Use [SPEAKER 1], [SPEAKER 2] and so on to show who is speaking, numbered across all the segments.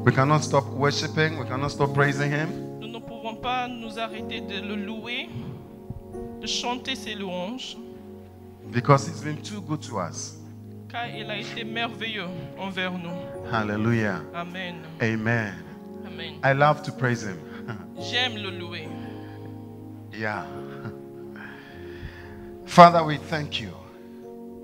[SPEAKER 1] We cannot stop worshiping. We cannot stop praising Him.
[SPEAKER 2] Nous ne pouvons pas nous arrêter de le louer, de chanter ses louanges,
[SPEAKER 1] Because He's been too good to us.
[SPEAKER 2] car il a été merveilleux envers nous.
[SPEAKER 1] Hallelujah.
[SPEAKER 2] Amen.
[SPEAKER 1] Amen.
[SPEAKER 2] Amen.
[SPEAKER 1] I love to praise Him.
[SPEAKER 2] J'aime le louer.
[SPEAKER 1] Yeah. Father, we thank you.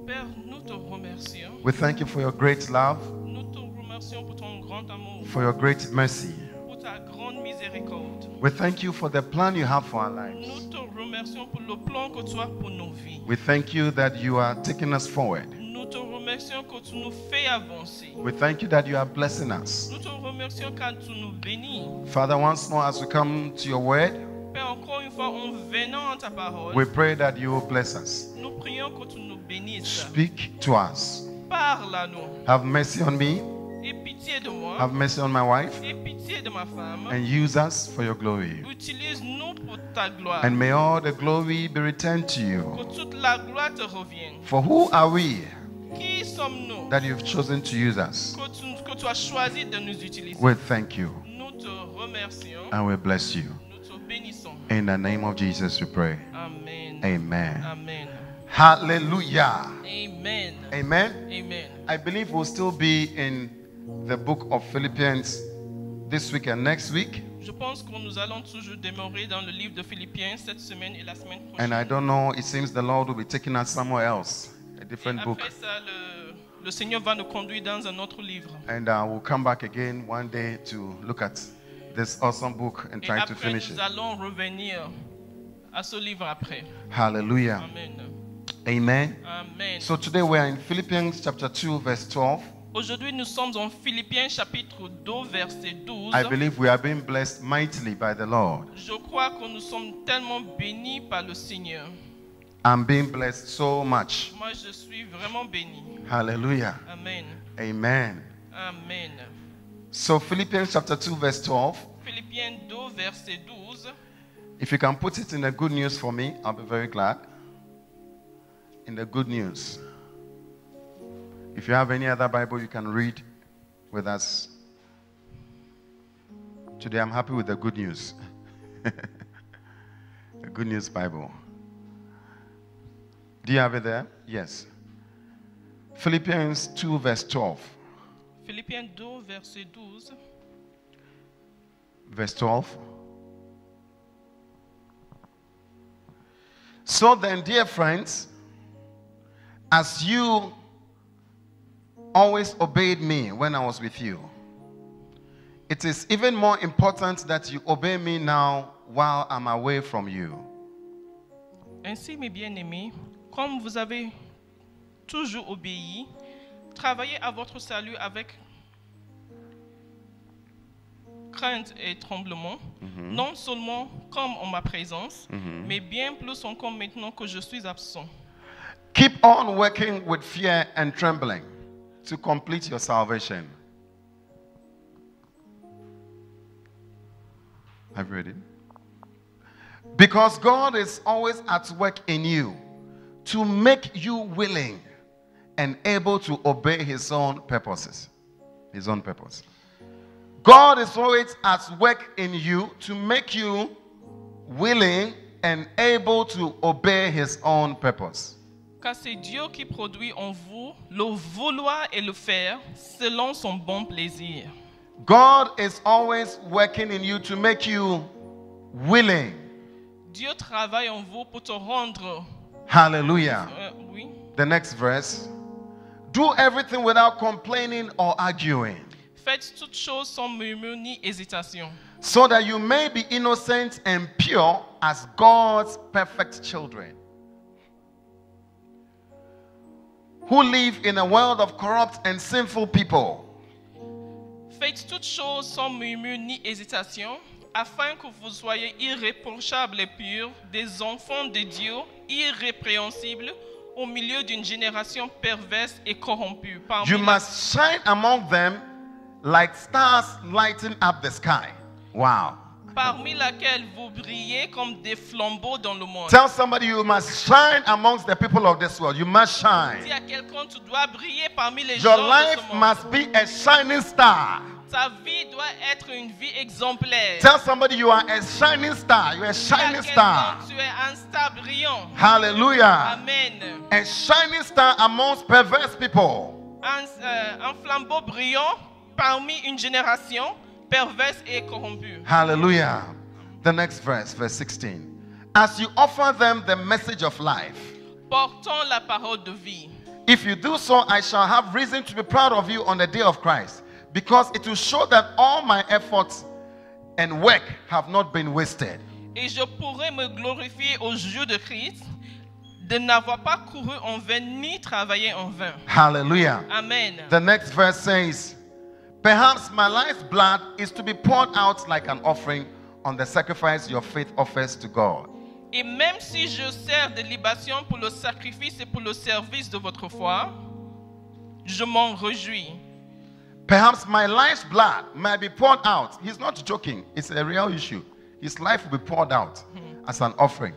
[SPEAKER 2] Père, nous te remercions.
[SPEAKER 1] We thank you for your great love,
[SPEAKER 2] Nous te remercions pour ton grand amour,
[SPEAKER 1] for your great mercy.
[SPEAKER 2] pour ta grande miséricorde.
[SPEAKER 1] We thank you for the plan you have for our lives.
[SPEAKER 2] Nous te remercions pour le plan que tu as pour nos vies.
[SPEAKER 1] We thank you that you are taking us forward.
[SPEAKER 2] Nous te remercions que tu nous fais avancer.
[SPEAKER 1] We thank you that you are blessing us.
[SPEAKER 2] Nous te remercions car tu nous bénis.
[SPEAKER 1] Father, once more as we come to your word,
[SPEAKER 2] Père, encore une fois, en venant à ta parole,
[SPEAKER 1] we pray that you will bless us.
[SPEAKER 2] nous prions que tu nous bénisses.
[SPEAKER 1] Speak to us.
[SPEAKER 2] Parle à nous.
[SPEAKER 1] Have mercy on me.
[SPEAKER 2] Aie pitié de moi.
[SPEAKER 1] Have mercy on my wife.
[SPEAKER 2] Aie pitié de ma femme.
[SPEAKER 1] And use us for your glory.
[SPEAKER 2] Utilise-nous pour ta gloire.
[SPEAKER 1] And may all the glory be returned to you.
[SPEAKER 2] Que toute la gloire te revienne.
[SPEAKER 1] For who are we
[SPEAKER 2] Qui sommes-nous
[SPEAKER 1] that you've chosen to use us?
[SPEAKER 2] que tu as choisi de nous utiliser?
[SPEAKER 1] We thank you
[SPEAKER 2] Nous te remercions.
[SPEAKER 1] and we bless you.
[SPEAKER 2] Nous te bénissons.
[SPEAKER 1] In the name of Jesus we pray.
[SPEAKER 2] Amen.
[SPEAKER 1] Amen.
[SPEAKER 2] Amen.
[SPEAKER 1] Hallelujah.
[SPEAKER 2] Amen.
[SPEAKER 1] Amen.
[SPEAKER 2] Amen.
[SPEAKER 1] I believe we'll still be in the book of Philippians this week and next week.
[SPEAKER 2] Je pense que nous allons toujours demeurer dans le livre de Philippiens cette semaine et la semaine
[SPEAKER 1] And
[SPEAKER 2] prochaine.
[SPEAKER 1] I don't know, it seems the Lord will be taking us somewhere else, a
[SPEAKER 2] Et
[SPEAKER 1] different book.
[SPEAKER 2] après ça, le Seigneur va nous conduire dans un autre livre.
[SPEAKER 1] And we'll come back again one day to look at this awesome book and
[SPEAKER 2] Et
[SPEAKER 1] try to
[SPEAKER 2] après,
[SPEAKER 1] finish
[SPEAKER 2] nous
[SPEAKER 1] it.
[SPEAKER 2] allons revenir à ce livre après.
[SPEAKER 1] Hallelujah.
[SPEAKER 2] Amen.
[SPEAKER 1] Amen.
[SPEAKER 2] Amen.
[SPEAKER 1] So today we are in Philippians chapter 2 verse 12.
[SPEAKER 2] Aujourd'hui, nous sommes en Philippiens chapitre 2, verset 12.
[SPEAKER 1] I believe we are being blessed mightily by the Lord.
[SPEAKER 2] Je crois que nous sommes tellement bénis par le Seigneur.
[SPEAKER 1] I'm being blessed so much.
[SPEAKER 2] Moi, je suis vraiment béni.
[SPEAKER 1] Hallelujah.
[SPEAKER 2] Amen.
[SPEAKER 1] Amen.
[SPEAKER 2] Amen.
[SPEAKER 1] So Philippians chapter 2 verse 12.
[SPEAKER 2] Philippiens 2, verset 12.
[SPEAKER 1] If you can put it in the good news for me, I'll be very glad. In the good news. If you have any other Bible, you can read with us. Today I'm happy with the good news. The good news Bible. Do you have it there? Yes. Philippians 2 verse 12.
[SPEAKER 2] Philippiens 2, verset 12.
[SPEAKER 1] Verse 12. So then, dear friends, as you always obeyed me when I was with you, it is even more important that you obey me now while I'm away from you.
[SPEAKER 2] Ainsi, mes bien-aimés, comme vous avez toujours obéi, travaillez à votre salut avec crainte et tremblement, non seulement comme en ma présence, mais bien plus encore maintenant que je suis absent.
[SPEAKER 1] Keep on working with fear and trembling to complete your salvation. Have you read it? Because God is always at work in you to make you willing and able to obey His own purposes. His own purpose. God is always at work in you to make you willing and able to obey His own purpose.
[SPEAKER 2] Car c'est Dieu qui produit en vous le vouloir et le faire selon son bon plaisir.
[SPEAKER 1] God is always working in you to make you willing.
[SPEAKER 2] Dieu travaille en vous pour te rendre.
[SPEAKER 1] Hallelujah.
[SPEAKER 2] Oui.
[SPEAKER 1] The next verse. Do everything without complaining or arguing,
[SPEAKER 2] Faites toutes choses sans murmure ni hésitation,
[SPEAKER 1] so that you may be innocent and pure as God's perfect children, who live in a world of corrupt and sinful people.
[SPEAKER 2] Faites toutes choses sans murmure ni hésitation, afin que vous soyez irréprochables et purs, des enfants de Dieu, irrépréhensibles, au milieu d'une génération perverse et corrompue.
[SPEAKER 1] You must shine among them like stars lighting up the sky. Wow.
[SPEAKER 2] Parmi laquelle vous brillez comme des flambeaux dans le monde.
[SPEAKER 1] Tell somebody you must shine amongst the people of this world. You must shine.
[SPEAKER 2] Dis à quelqu'un, tu dois briller parmi les
[SPEAKER 1] Your
[SPEAKER 2] gens de
[SPEAKER 1] life
[SPEAKER 2] ce monde.
[SPEAKER 1] must be a shining star.
[SPEAKER 2] Sa vie doit être une vie exemplaire.
[SPEAKER 1] Tell somebody you are a shining star. You're a shining star.
[SPEAKER 2] Tu es un star brillant.
[SPEAKER 1] Hallelujah.
[SPEAKER 2] Amen.
[SPEAKER 1] A shining star amongst perverse people.
[SPEAKER 2] Un flambeau brillant parmi une génération perverse et corrompue.
[SPEAKER 1] Hallelujah. The next verse, verse 16. As you offer them the message of life,
[SPEAKER 2] Portant la parole de vie.
[SPEAKER 1] if you do so, I shall have reason to be proud of you on the day of Christ, because it will show that all my efforts and work have not been wasted.
[SPEAKER 2] Et je pourrai me glorifier au jour de Christ de n'avoir pas couru en vain ni travaillé en vain.
[SPEAKER 1] Hallelujah.
[SPEAKER 2] Amen.
[SPEAKER 1] The next verse says, perhaps my life's blood is to be poured out like an offering on the sacrifice your faith offers to God.
[SPEAKER 2] Et même si je sers de libation pour le sacrifice et pour le service de votre foi, je m'en réjouis.
[SPEAKER 1] Perhaps my life's blood might be poured out. He's not joking. It's a real issue. His life will be poured out as an offering.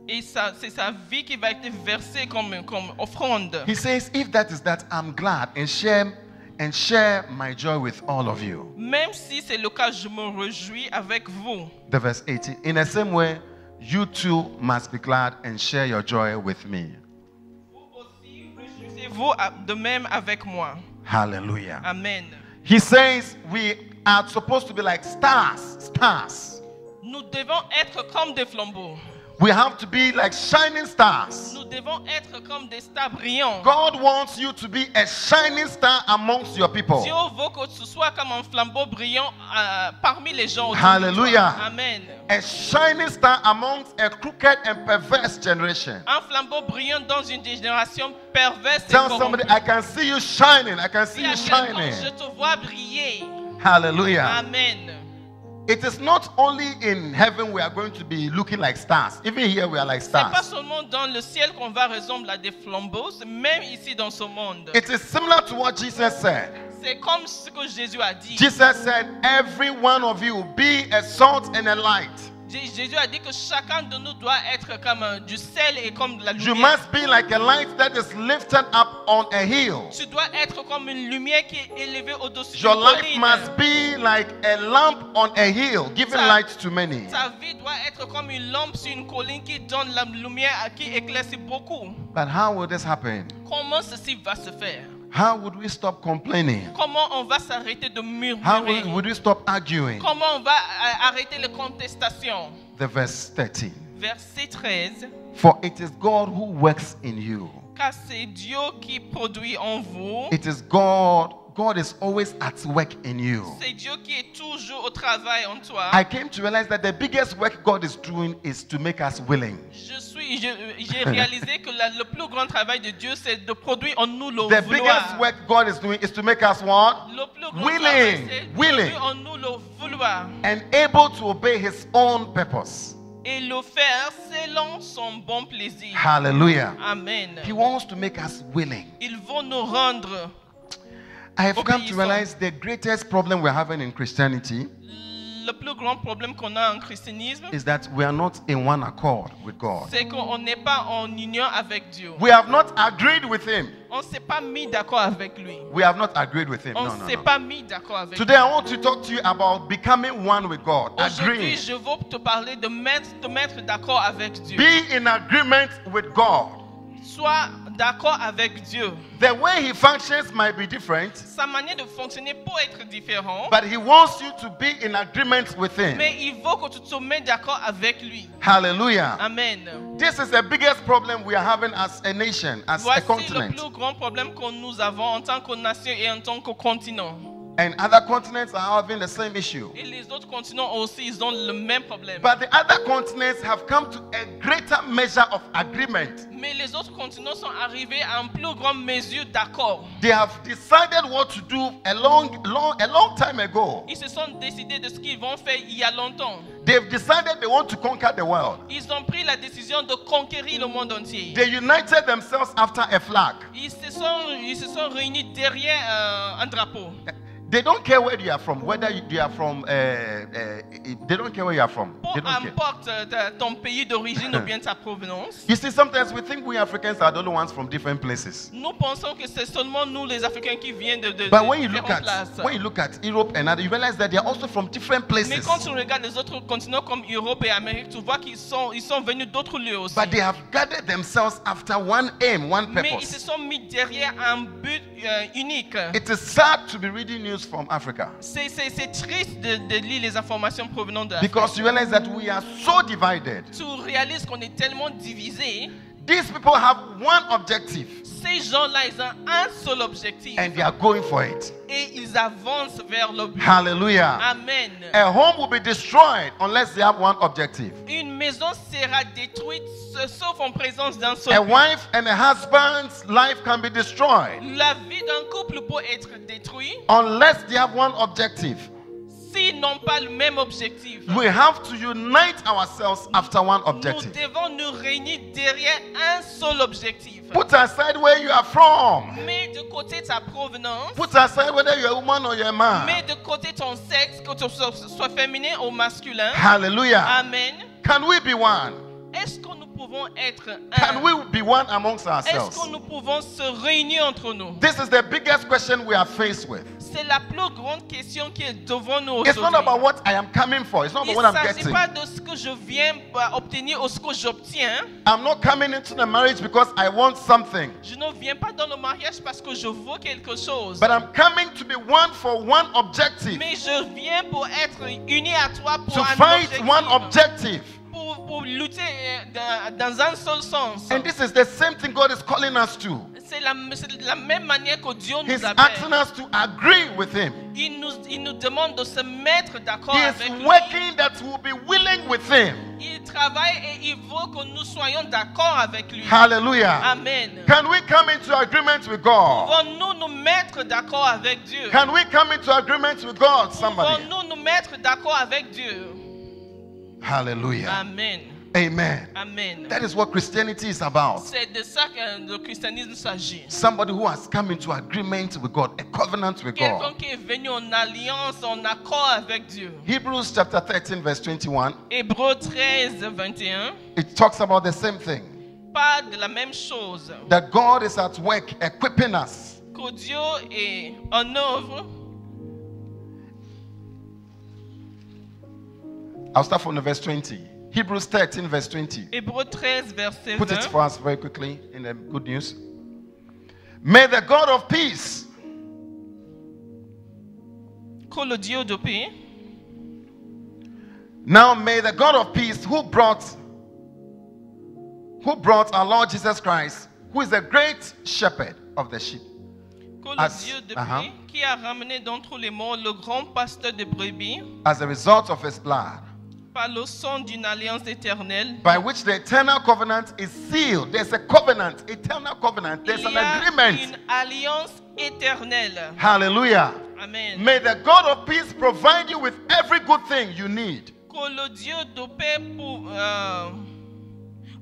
[SPEAKER 2] Et c'est sa vie qui va être versée comme offrande.
[SPEAKER 1] He says, if that is that, I'm glad and share my joy with all of you.
[SPEAKER 2] Même si c'est le cas, je me réjouis avec vous.
[SPEAKER 1] The verse 18. In the same way, you too must be glad and share your joy with me.
[SPEAKER 2] Vous aussi, réjouissez-vous de même avec moi.
[SPEAKER 1] Hallelujah.
[SPEAKER 2] Amen.
[SPEAKER 1] He says we are supposed to be like stars.
[SPEAKER 2] Nous devons être comme des flambeaux.
[SPEAKER 1] We have to be like shining stars.
[SPEAKER 2] Nous devons être comme des stars brillants.
[SPEAKER 1] God wants you to be a shining star amongst your people.
[SPEAKER 2] Dieu veut que tu sois comme un flambeau brillant parmi les gens.
[SPEAKER 1] Hallelujah.
[SPEAKER 2] Amen.
[SPEAKER 1] A shining star amongst a crooked and perverse generation.
[SPEAKER 2] Un flambeau brillant dans une génération perverse et
[SPEAKER 1] Tell
[SPEAKER 2] corrompue.
[SPEAKER 1] somebody, I can see you shining. I can see
[SPEAKER 2] Dis à
[SPEAKER 1] you
[SPEAKER 2] quelqu'un,
[SPEAKER 1] shining.
[SPEAKER 2] je te vois briller.
[SPEAKER 1] Hallelujah.
[SPEAKER 2] Amen.
[SPEAKER 1] It is not only in heaven we are going to be looking like stars. Even here we are like
[SPEAKER 2] C'est pas
[SPEAKER 1] stars.
[SPEAKER 2] seulement dans le ciel qu'on va ressembler à des flambeaux, c'est même ici dans ce monde.
[SPEAKER 1] It is similar to what Jesus said.
[SPEAKER 2] C'est comme ce que Jésus a dit.
[SPEAKER 1] Jesus said, every one of you be a salt and a light.
[SPEAKER 2] Jésus a dit que chacun de nous doit être comme du sel et comme de la
[SPEAKER 1] You
[SPEAKER 2] lumière.
[SPEAKER 1] must be like a light that is lifted up on a hill.
[SPEAKER 2] Tu dois être comme une lumière qui est élevée au-dessus
[SPEAKER 1] Your
[SPEAKER 2] d'une
[SPEAKER 1] life
[SPEAKER 2] colline.
[SPEAKER 1] must be like a lamp on a hill, giving light to many.
[SPEAKER 2] Ta vie doit être comme une lampe sur une colline qui donne la lumière, qui éclaircit beaucoup.
[SPEAKER 1] But how will this happen?
[SPEAKER 2] Comment ceci va se faire?
[SPEAKER 1] How would we stop complaining?
[SPEAKER 2] Comment on va s'arrêter de
[SPEAKER 1] How
[SPEAKER 2] murmurer?
[SPEAKER 1] would we stop arguing?
[SPEAKER 2] Comment on va arrêter les contestations?
[SPEAKER 1] The verse 13.
[SPEAKER 2] Verset 13.
[SPEAKER 1] For it is God who works in you.
[SPEAKER 2] Car c'est Dieu qui produit en vous.
[SPEAKER 1] It is God. God is always at work in you.
[SPEAKER 2] C'est Dieu qui est toujours au travail en toi.
[SPEAKER 1] I came to realize that the biggest work God is doing is to make us willing.
[SPEAKER 2] J'ai réalisé que le plus grand travail de Dieu, c'est de produire en nous le
[SPEAKER 1] The biggest
[SPEAKER 2] vouloir.
[SPEAKER 1] work God is doing is to make us what?
[SPEAKER 2] Le plus grand
[SPEAKER 1] Willing.
[SPEAKER 2] travail, c'est de
[SPEAKER 1] Willing.
[SPEAKER 2] produire en nous le vouloir.
[SPEAKER 1] And able to obey his own purpose.
[SPEAKER 2] Et le faire selon son bon plaisir.
[SPEAKER 1] Hallelujah.
[SPEAKER 2] Amen.
[SPEAKER 1] He wants to make us willing.
[SPEAKER 2] Il veut nous rendre.
[SPEAKER 1] I have come to
[SPEAKER 2] Obéissant.
[SPEAKER 1] realize the greatest problem we're having in Christianity
[SPEAKER 2] Le plus grand problème qu'on a en christianisme,
[SPEAKER 1] is that we are not in one accord with God.
[SPEAKER 2] c'est qu'on n'est pas en union avec Dieu.
[SPEAKER 1] We have not agreed with him.
[SPEAKER 2] On ne s'est pas mis d'accord avec lui.
[SPEAKER 1] We have not agreed with him.
[SPEAKER 2] On
[SPEAKER 1] No,
[SPEAKER 2] ne
[SPEAKER 1] no,
[SPEAKER 2] s'est
[SPEAKER 1] no.
[SPEAKER 2] pas mis d'accord avec
[SPEAKER 1] Today I
[SPEAKER 2] lui.
[SPEAKER 1] want to talk to you about becoming one with God.
[SPEAKER 2] Aujourd'hui,
[SPEAKER 1] Agreeing.
[SPEAKER 2] je veux te parler de te mettre d'accord avec Dieu.
[SPEAKER 1] Be in agreement with God.
[SPEAKER 2] Sois d'accord avec Dieu.
[SPEAKER 1] The way he functions might be different,
[SPEAKER 2] Sa manière de fonctionner peut être différente,
[SPEAKER 1] but he wants you to be in agreement with him.
[SPEAKER 2] mais il veut que tu te mettes d'accord avec lui.
[SPEAKER 1] Hallelujah.
[SPEAKER 2] Amen.
[SPEAKER 1] This is the biggest problem we are having as a nation, as a
[SPEAKER 2] Voici le
[SPEAKER 1] continent.
[SPEAKER 2] plus grand problème que nous avons en tant que nation et en tant que continent.
[SPEAKER 1] And other continents are having the same issue.
[SPEAKER 2] Et les autres continents aussi, ils ont le même problème.
[SPEAKER 1] But the other continents have come to a greater measure of agreement.
[SPEAKER 2] Mais les autres continents sont arrivés à une plus grande mesure d'accord.
[SPEAKER 1] They have decided what to do a long time ago.
[SPEAKER 2] Ils se sont décidés de ce qu'ils vont faire il y a longtemps.
[SPEAKER 1] They've decided they want to conquer the world.
[SPEAKER 2] Ils ont pris la décision de conquérir le monde entier.
[SPEAKER 1] They united themselves after a flag.
[SPEAKER 2] Ils se sont réunis derrière un drapeau.
[SPEAKER 1] They don't care where you are from, whether you are from, they don't care where you are from.
[SPEAKER 2] Peu
[SPEAKER 1] They don't care.
[SPEAKER 2] importe ton pays d'origine ou bien ta provenance.
[SPEAKER 1] You see, sometimes we think we Africans are the only ones from different places.
[SPEAKER 2] Nous pensons que c'est seulement nous les Africains qui viennent de
[SPEAKER 1] But when you
[SPEAKER 2] différentes
[SPEAKER 1] look
[SPEAKER 2] places.
[SPEAKER 1] at Europe and other, you realize that they are also from different
[SPEAKER 2] Mais
[SPEAKER 1] places.
[SPEAKER 2] quand tu regardes les autres continents comme Europe et Amérique, tu vois qu'ils sont venus d'autres lieux aussi.
[SPEAKER 1] But they have gathered themselves after one aim, one
[SPEAKER 2] Mais ils se
[SPEAKER 1] purpose.
[SPEAKER 2] sont mis derrière un but unique.
[SPEAKER 1] It is sad to be reading news from Africa
[SPEAKER 2] C'est triste de lire les informations provenant de
[SPEAKER 1] because you realize that we are so divided.
[SPEAKER 2] Tu réalises qu'on est tellement divisés.
[SPEAKER 1] These people have one objective
[SPEAKER 2] Ces gens-là, ils ont un seul objectif.
[SPEAKER 1] and they are going for it.
[SPEAKER 2] Et ils avancent vers le but.
[SPEAKER 1] Hallelujah.
[SPEAKER 2] Amen.
[SPEAKER 1] A home will be destroyed unless they have one objective.
[SPEAKER 2] Une maison sera détruite sauf en présence d'un seul
[SPEAKER 1] A
[SPEAKER 2] but.
[SPEAKER 1] wife and a husband's life can be destroyed
[SPEAKER 2] La vie d'un couple peut être détruite
[SPEAKER 1] unless they have one objective.
[SPEAKER 2] s'ils n'ont pas le même objectif.
[SPEAKER 1] We have to unite ourselves after one
[SPEAKER 2] Nous
[SPEAKER 1] objective.
[SPEAKER 2] devons nous réunir derrière un seul objectif.
[SPEAKER 1] Put aside where you are from.
[SPEAKER 2] Mets de côté ta provenance.
[SPEAKER 1] Put aside whether you're a woman or you're a man.
[SPEAKER 2] Mets de côté ton sexe, que tu sois féminin ou masculin.
[SPEAKER 1] Hallelujah.
[SPEAKER 2] Amen.
[SPEAKER 1] Can we be one?
[SPEAKER 2] Est-ce que nous pouvons être
[SPEAKER 1] Can
[SPEAKER 2] un?
[SPEAKER 1] we be one amongst
[SPEAKER 2] Est-ce que
[SPEAKER 1] ourselves?
[SPEAKER 2] nous pouvons se réunir entre nous?
[SPEAKER 1] This is the biggest question we are faced with.
[SPEAKER 2] C'est la plus grande question qui est devant nous
[SPEAKER 1] It's not
[SPEAKER 2] aujourd'hui.
[SPEAKER 1] about what I am coming for. It's not
[SPEAKER 2] Il
[SPEAKER 1] about what
[SPEAKER 2] ne
[SPEAKER 1] I'm
[SPEAKER 2] s'agit
[SPEAKER 1] getting.
[SPEAKER 2] pas de ce que je viens obtenir ou ce que j'obtiens.
[SPEAKER 1] I'm not coming into the marriage because I want something.
[SPEAKER 2] Je ne viens pas dans le mariage parce que je veux quelque chose.
[SPEAKER 1] But I'm coming to be one for one objective.
[SPEAKER 2] Mais je viens pour être uni à toi pour
[SPEAKER 1] To
[SPEAKER 2] un
[SPEAKER 1] fight
[SPEAKER 2] objectif.
[SPEAKER 1] one objective.
[SPEAKER 2] Pour lutter dans un seul sens.
[SPEAKER 1] And this is the same thing God is calling us to.
[SPEAKER 2] C'est la même manière que Dieu
[SPEAKER 1] He's
[SPEAKER 2] nous
[SPEAKER 1] asking
[SPEAKER 2] appelle.
[SPEAKER 1] us to agree with Him.
[SPEAKER 2] Il nous demande de se mettre d'accord
[SPEAKER 1] He
[SPEAKER 2] avec
[SPEAKER 1] is
[SPEAKER 2] lui.
[SPEAKER 1] working that we'll be willing with Him.
[SPEAKER 2] Il travaille et il veut que nous soyons d'accord avec lui.
[SPEAKER 1] Hallelujah.
[SPEAKER 2] Amen.
[SPEAKER 1] Can we come into agreement with God?
[SPEAKER 2] Pouvons-nous nous mettre d'accord avec Dieu?
[SPEAKER 1] Can we come into agreement with God? Somebody.
[SPEAKER 2] Pouvons-nous nous mettre d'accord avec Dieu?
[SPEAKER 1] Hallelujah.
[SPEAKER 2] Amen.
[SPEAKER 1] Amen.
[SPEAKER 2] Amen.
[SPEAKER 1] That is what Christianity is about.
[SPEAKER 2] C'est de ça que le christianisme s'agit.
[SPEAKER 1] Somebody who has come into agreement with God, a covenant with
[SPEAKER 2] Quelqu'un
[SPEAKER 1] God.
[SPEAKER 2] qui est venu en alliance, en accord avec Dieu.
[SPEAKER 1] Hebrews chapter 13, verse 21,
[SPEAKER 2] Hébreux 13, 21
[SPEAKER 1] it talks about the same thing.
[SPEAKER 2] parle de la même chose.
[SPEAKER 1] That God is at work equipping us.
[SPEAKER 2] Que Dieu est en œuvre.
[SPEAKER 1] I'll start from the verse 20. Hebrews 13, verse 20.
[SPEAKER 2] Hébreux 13, verset
[SPEAKER 1] Put it
[SPEAKER 2] 20.
[SPEAKER 1] for us very quickly in the good news. May the God of peace
[SPEAKER 2] Que le Dieu de paix,
[SPEAKER 1] now may the God of peace who brought our Lord Jesus Christ, who is the great shepherd of the sheep.
[SPEAKER 2] que le
[SPEAKER 1] As-
[SPEAKER 2] Dieu de
[SPEAKER 1] uh-huh.
[SPEAKER 2] paix, qui a ramené d'entre les morts le grand pasteur de brebis,
[SPEAKER 1] As a result of his blood,
[SPEAKER 2] par le sang d'une alliance éternelle,
[SPEAKER 1] by which the eternal covenant is sealed. There's a covenant, eternal covenant. There's
[SPEAKER 2] il
[SPEAKER 1] an
[SPEAKER 2] y a
[SPEAKER 1] agreement.
[SPEAKER 2] une alliance éternelle.
[SPEAKER 1] Hallelujah.
[SPEAKER 2] Amen.
[SPEAKER 1] May the God of peace provide you with every good thing you need
[SPEAKER 2] Que le Dieu de paix pour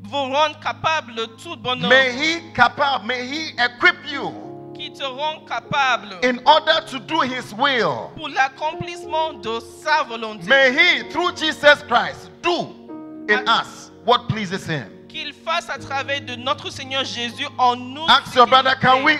[SPEAKER 2] vous rendre capable de toute bonne
[SPEAKER 1] May
[SPEAKER 2] œuvre,
[SPEAKER 1] May He equip you
[SPEAKER 2] qui te rend capable
[SPEAKER 1] in order to do His will.
[SPEAKER 2] pour l'accomplissement de sa volonté.
[SPEAKER 1] May He, through Jesus Christ, do in us what pleases Him.
[SPEAKER 2] Qu'il fasse à travers de notre Seigneur Jésus en nous.
[SPEAKER 1] Ask your brother, can we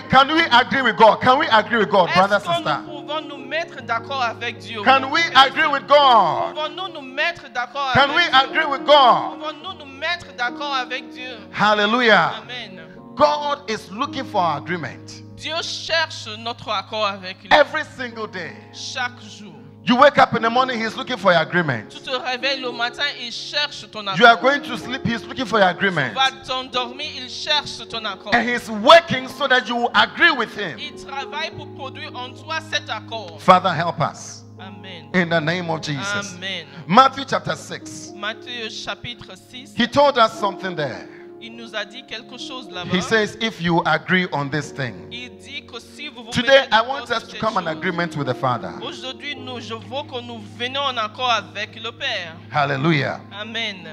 [SPEAKER 1] agree with God? Can we agree with God, brother,
[SPEAKER 2] Est-ce que
[SPEAKER 1] sister?
[SPEAKER 2] nous pouvons nous mettre d'accord avec Dieu?
[SPEAKER 1] Can we agree with God?
[SPEAKER 2] Pouvons-nous nous mettre d'accord
[SPEAKER 1] Can we
[SPEAKER 2] avec Dieu?
[SPEAKER 1] agree with God?
[SPEAKER 2] Pouvons-nous nous mettre d'accord avec Dieu?
[SPEAKER 1] Hallelujah.
[SPEAKER 2] Amen.
[SPEAKER 1] God is looking for our agreement
[SPEAKER 2] Dieu cherche notre accord avec lui
[SPEAKER 1] every single day.
[SPEAKER 2] chaque jour.
[SPEAKER 1] You wake up in the morning, He's looking for your agreement.
[SPEAKER 2] Tu te réveilles le matin, il cherche ton accord.
[SPEAKER 1] You are going to sleep, He's looking for your agreement.
[SPEAKER 2] Tu vas t'endormir, il cherche ton accord.
[SPEAKER 1] And He's working so that you will agree with Him.
[SPEAKER 2] Il travaille pour produire en toi cet accord.
[SPEAKER 1] Father, help us
[SPEAKER 2] Amen.
[SPEAKER 1] in the name of Jesus.
[SPEAKER 2] Amen.
[SPEAKER 1] Matthew chapter 6.
[SPEAKER 2] Matthieu chapitre 6,
[SPEAKER 1] He told us something there.
[SPEAKER 2] il nous a dit quelque chose là-bas.
[SPEAKER 1] He says, if you agree on this thing.
[SPEAKER 2] Il dit que si vous vous
[SPEAKER 1] Today,
[SPEAKER 2] mettez
[SPEAKER 1] I
[SPEAKER 2] d'accord
[SPEAKER 1] want
[SPEAKER 2] sur
[SPEAKER 1] us to
[SPEAKER 2] cette
[SPEAKER 1] come in
[SPEAKER 2] chose,
[SPEAKER 1] agreement with the Father.
[SPEAKER 2] aujourd'hui, je veux que nous venions en accord avec le Père.
[SPEAKER 1] Hallelujah.
[SPEAKER 2] Amen.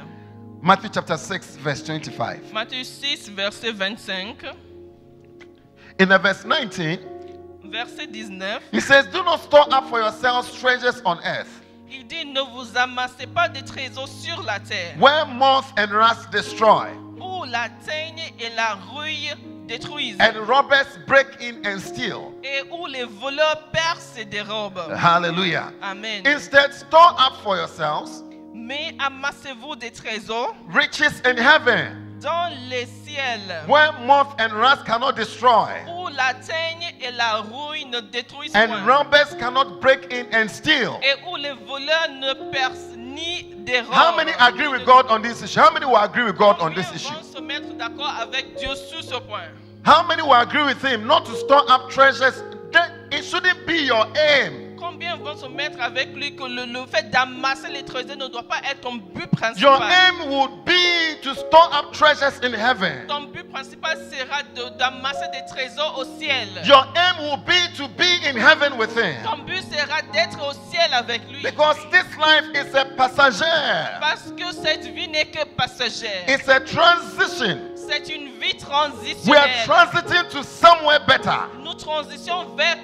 [SPEAKER 1] Matthew chapter 6, verse 25.
[SPEAKER 2] Matthieu 6, verset 25.
[SPEAKER 1] In the verse 19,
[SPEAKER 2] Verset 19.
[SPEAKER 1] He says, do not store up for yourselves treasures on earth,
[SPEAKER 2] Il dit, ne vous amassez pas des trésors sur la terre,
[SPEAKER 1] where moth and rust destroy,
[SPEAKER 2] où la teigne et la rouille détruisent,
[SPEAKER 1] and robbers break in and steal.
[SPEAKER 2] et où les voleurs percent et dérobent.
[SPEAKER 1] Hallelujah.
[SPEAKER 2] Amen.
[SPEAKER 1] Instead, store up for yourselves
[SPEAKER 2] Mais amassez-vous des trésors
[SPEAKER 1] riches in heaven,
[SPEAKER 2] dans les ciels,
[SPEAKER 1] where moth and rust cannot destroy,
[SPEAKER 2] où la teigne et la rouille ne détruisent
[SPEAKER 1] and
[SPEAKER 2] point,
[SPEAKER 1] robbers cannot break in and steal.
[SPEAKER 2] et où les voleurs ne percent ni dérobent.
[SPEAKER 1] How many agree with God on this issue? How many will agree with God on
[SPEAKER 2] Combien
[SPEAKER 1] this issue?
[SPEAKER 2] vont se mettre d'accord avec Dieu sur ce point?
[SPEAKER 1] How many will agree with Him not to store up treasures? It shouldn't be your aim.
[SPEAKER 2] Combien vont se mettre avec lui que le fait d'amasser les trésors ne doit pas être ton but
[SPEAKER 1] Your
[SPEAKER 2] principal?
[SPEAKER 1] aim would be to store up treasures in heaven.
[SPEAKER 2] Ton but principal sera d'amasser des trésors au ciel.
[SPEAKER 1] Your aim will be to be in heaven with Him.
[SPEAKER 2] Ton but sera d'être au ciel avec lui.
[SPEAKER 1] Because this life is a passager.
[SPEAKER 2] Parce que cette vie n'est que passagère.
[SPEAKER 1] It's a transition.
[SPEAKER 2] C'est une vie
[SPEAKER 1] We are
[SPEAKER 2] transitionnelle.
[SPEAKER 1] transiting to somewhere better.
[SPEAKER 2] Nous transitionnons vers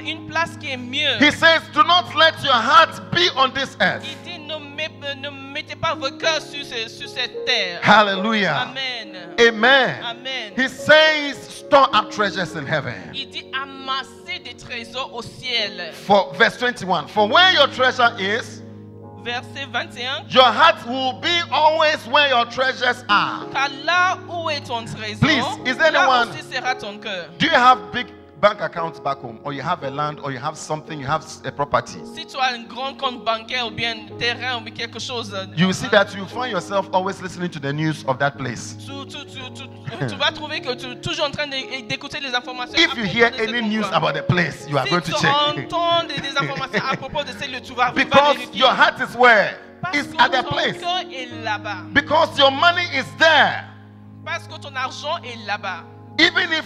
[SPEAKER 2] une place qui est mieux.
[SPEAKER 1] He says, do not let your heart be on this earth.
[SPEAKER 2] Il dit ne mettez pas vos cœurs sur cette terre.
[SPEAKER 1] Hallelujah.
[SPEAKER 2] Amen.
[SPEAKER 1] Amen.
[SPEAKER 2] Amen.
[SPEAKER 1] He says, store up treasures in heaven.
[SPEAKER 2] Il dit amasser des trésors au ciel.
[SPEAKER 1] For verse 21, for where your treasure is,
[SPEAKER 2] Verset 21.
[SPEAKER 1] your heart will be always where your treasures are.
[SPEAKER 2] Car là où est ton trésor,
[SPEAKER 1] Please, is there
[SPEAKER 2] là
[SPEAKER 1] anyone-
[SPEAKER 2] aussi sera ton cœur.
[SPEAKER 1] Do you have big bank accounts back home, or you have a land, or you have something, you have a property?
[SPEAKER 2] Si tu as un grand compte bancaire ou bien un terrain ou bien quelque chose,
[SPEAKER 1] You will see that you find yourself always listening to the news of that place.
[SPEAKER 2] tu vas trouver que tu es toujours en train d'écouter les informations. à
[SPEAKER 1] If you
[SPEAKER 2] propos
[SPEAKER 1] hear
[SPEAKER 2] de cet
[SPEAKER 1] any news
[SPEAKER 2] endroit.
[SPEAKER 1] about the place, you are
[SPEAKER 2] Si
[SPEAKER 1] going to
[SPEAKER 2] tu
[SPEAKER 1] check.
[SPEAKER 2] entends des informations à propos de ce lieu, tu vas
[SPEAKER 1] Because
[SPEAKER 2] vérifier.
[SPEAKER 1] your heart is where?
[SPEAKER 2] Parce
[SPEAKER 1] It's
[SPEAKER 2] que
[SPEAKER 1] at the
[SPEAKER 2] ton
[SPEAKER 1] place.
[SPEAKER 2] cœur est là-bas.
[SPEAKER 1] Because your money is there.
[SPEAKER 2] Parce que ton argent est là-bas.
[SPEAKER 1] Even if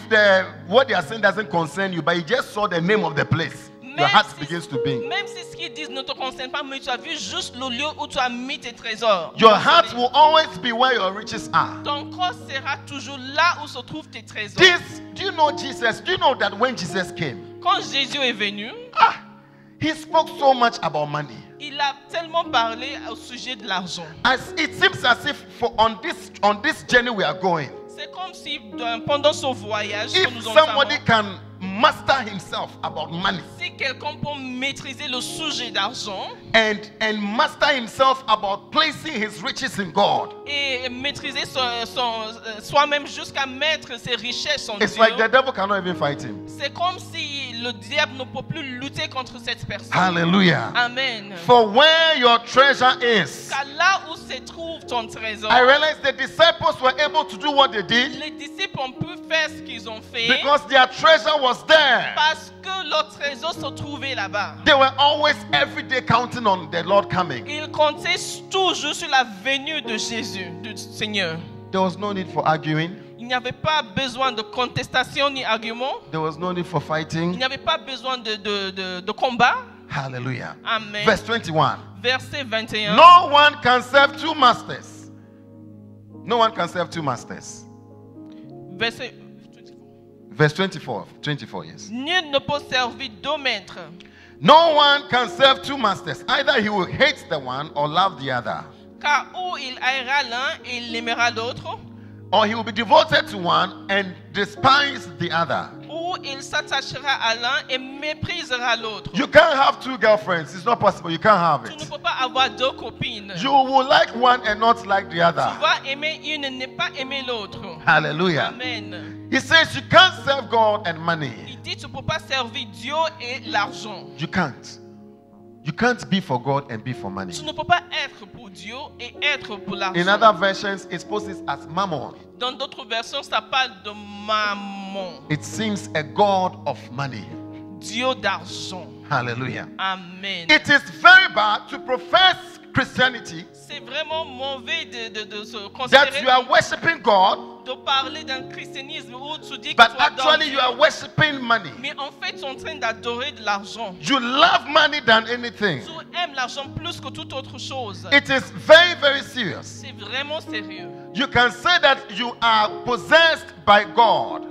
[SPEAKER 1] what they are saying doesn't concern you, but you just saw the name of the place, your
[SPEAKER 2] Même
[SPEAKER 1] heart
[SPEAKER 2] si-
[SPEAKER 1] begins to beat.
[SPEAKER 2] Même si ce qu'ils disent ne te concerne pas, mais tu as vu juste le lieu où tu as mis tes trésors.
[SPEAKER 1] Your heart will always be where your riches are.
[SPEAKER 2] Ton corps sera toujours là où se trouvent tes trésors.
[SPEAKER 1] Do you know Jesus? Do you know that when Jesus came,
[SPEAKER 2] Quand Jésus est venu,
[SPEAKER 1] he spoke so much about money.
[SPEAKER 2] il a tellement parlé au sujet de l'argent.
[SPEAKER 1] It seems as if on this journey we are going,
[SPEAKER 2] C'est comme si pendant ce voyage que
[SPEAKER 1] if
[SPEAKER 2] nous
[SPEAKER 1] somebody
[SPEAKER 2] entamons,
[SPEAKER 1] can master himself about money
[SPEAKER 2] si quelqu'un peut maîtriser le sujet d'argent
[SPEAKER 1] and master himself about placing his riches in God,
[SPEAKER 2] et maîtriser soi-même jusqu'à mettre ses richesses en
[SPEAKER 1] it's
[SPEAKER 2] Dieu,
[SPEAKER 1] like the devil cannot even fight him.
[SPEAKER 2] c'est comme si le diable ne peut plus lutter contre cette personne.
[SPEAKER 1] Hallelujah.
[SPEAKER 2] Amen.
[SPEAKER 1] For where your treasure is,
[SPEAKER 2] Car là où se trouve ton trésor,
[SPEAKER 1] I realized the disciples were able to do what they did
[SPEAKER 2] les disciples ont pu faire ce qu'ils ont fait
[SPEAKER 1] because their treasure was there.
[SPEAKER 2] parce que leur trésor se trouvait là-bas.
[SPEAKER 1] They were always every day counting on the Lord coming.
[SPEAKER 2] Ils comptaient toujours sur la venue de Jésus, du Seigneur.
[SPEAKER 1] There was no need for arguing.
[SPEAKER 2] Il n'y avait pas besoin de contestation ni argument.
[SPEAKER 1] There was no need for
[SPEAKER 2] Il
[SPEAKER 1] fighting.
[SPEAKER 2] n'y avait pas besoin de combat.
[SPEAKER 1] Hallelujah.
[SPEAKER 2] Amen.
[SPEAKER 1] Verse 21.
[SPEAKER 2] Verset 21.
[SPEAKER 1] No one can serve two masters. No one can serve two masters.
[SPEAKER 2] Verset 24.
[SPEAKER 1] Verse 24. 24, yes.
[SPEAKER 2] Nul ne peut servir deux maîtres.
[SPEAKER 1] No one can serve two masters. Either he will hate the one or love the other.
[SPEAKER 2] Car ou il haïra l'un et il aimera l'autre,
[SPEAKER 1] Or he will be devoted to one and despise the other.
[SPEAKER 2] ou il s'attachera à l'un et méprisera l'autre.
[SPEAKER 1] You can't have two girlfriends. It's not possible. You can't have
[SPEAKER 2] Tu ne
[SPEAKER 1] it.
[SPEAKER 2] peux pas avoir deux copines.
[SPEAKER 1] You will like one and not like the
[SPEAKER 2] Tu
[SPEAKER 1] other.
[SPEAKER 2] vas aimer une et ne pas aimer l'autre.
[SPEAKER 1] Hallelujah.
[SPEAKER 2] Amen.
[SPEAKER 1] He says you can't serve God and money.
[SPEAKER 2] Il dit tu ne peux pas servir Dieu et l'argent.
[SPEAKER 1] You can't. You can't be for God and be for money.
[SPEAKER 2] Tu ne peux pas être pour Dieu et être pour
[SPEAKER 1] In
[SPEAKER 2] l'argent.
[SPEAKER 1] other versions, it poses as mammon.
[SPEAKER 2] Dans d'autres versions, ça parle de mammon,
[SPEAKER 1] It seems a God of money.
[SPEAKER 2] Dieu d'argent.
[SPEAKER 1] Hallelujah.
[SPEAKER 2] Amen.
[SPEAKER 1] It is very bad to profess Christianity
[SPEAKER 2] C'est vraiment mauvais de se
[SPEAKER 1] that
[SPEAKER 2] considérer,
[SPEAKER 1] you are worshiping God,
[SPEAKER 2] de parler d'un christianisme où tu dis que
[SPEAKER 1] but
[SPEAKER 2] tu adores
[SPEAKER 1] actually
[SPEAKER 2] Dieu,
[SPEAKER 1] you are worshiping money.
[SPEAKER 2] mais en fait tu es en train d'adorer de l'argent.
[SPEAKER 1] You love money than anything.
[SPEAKER 2] Tu aimes l'argent plus que toute autre chose.
[SPEAKER 1] It is very, very serious.
[SPEAKER 2] C'est vraiment sérieux.
[SPEAKER 1] You can say that you are possessed by God.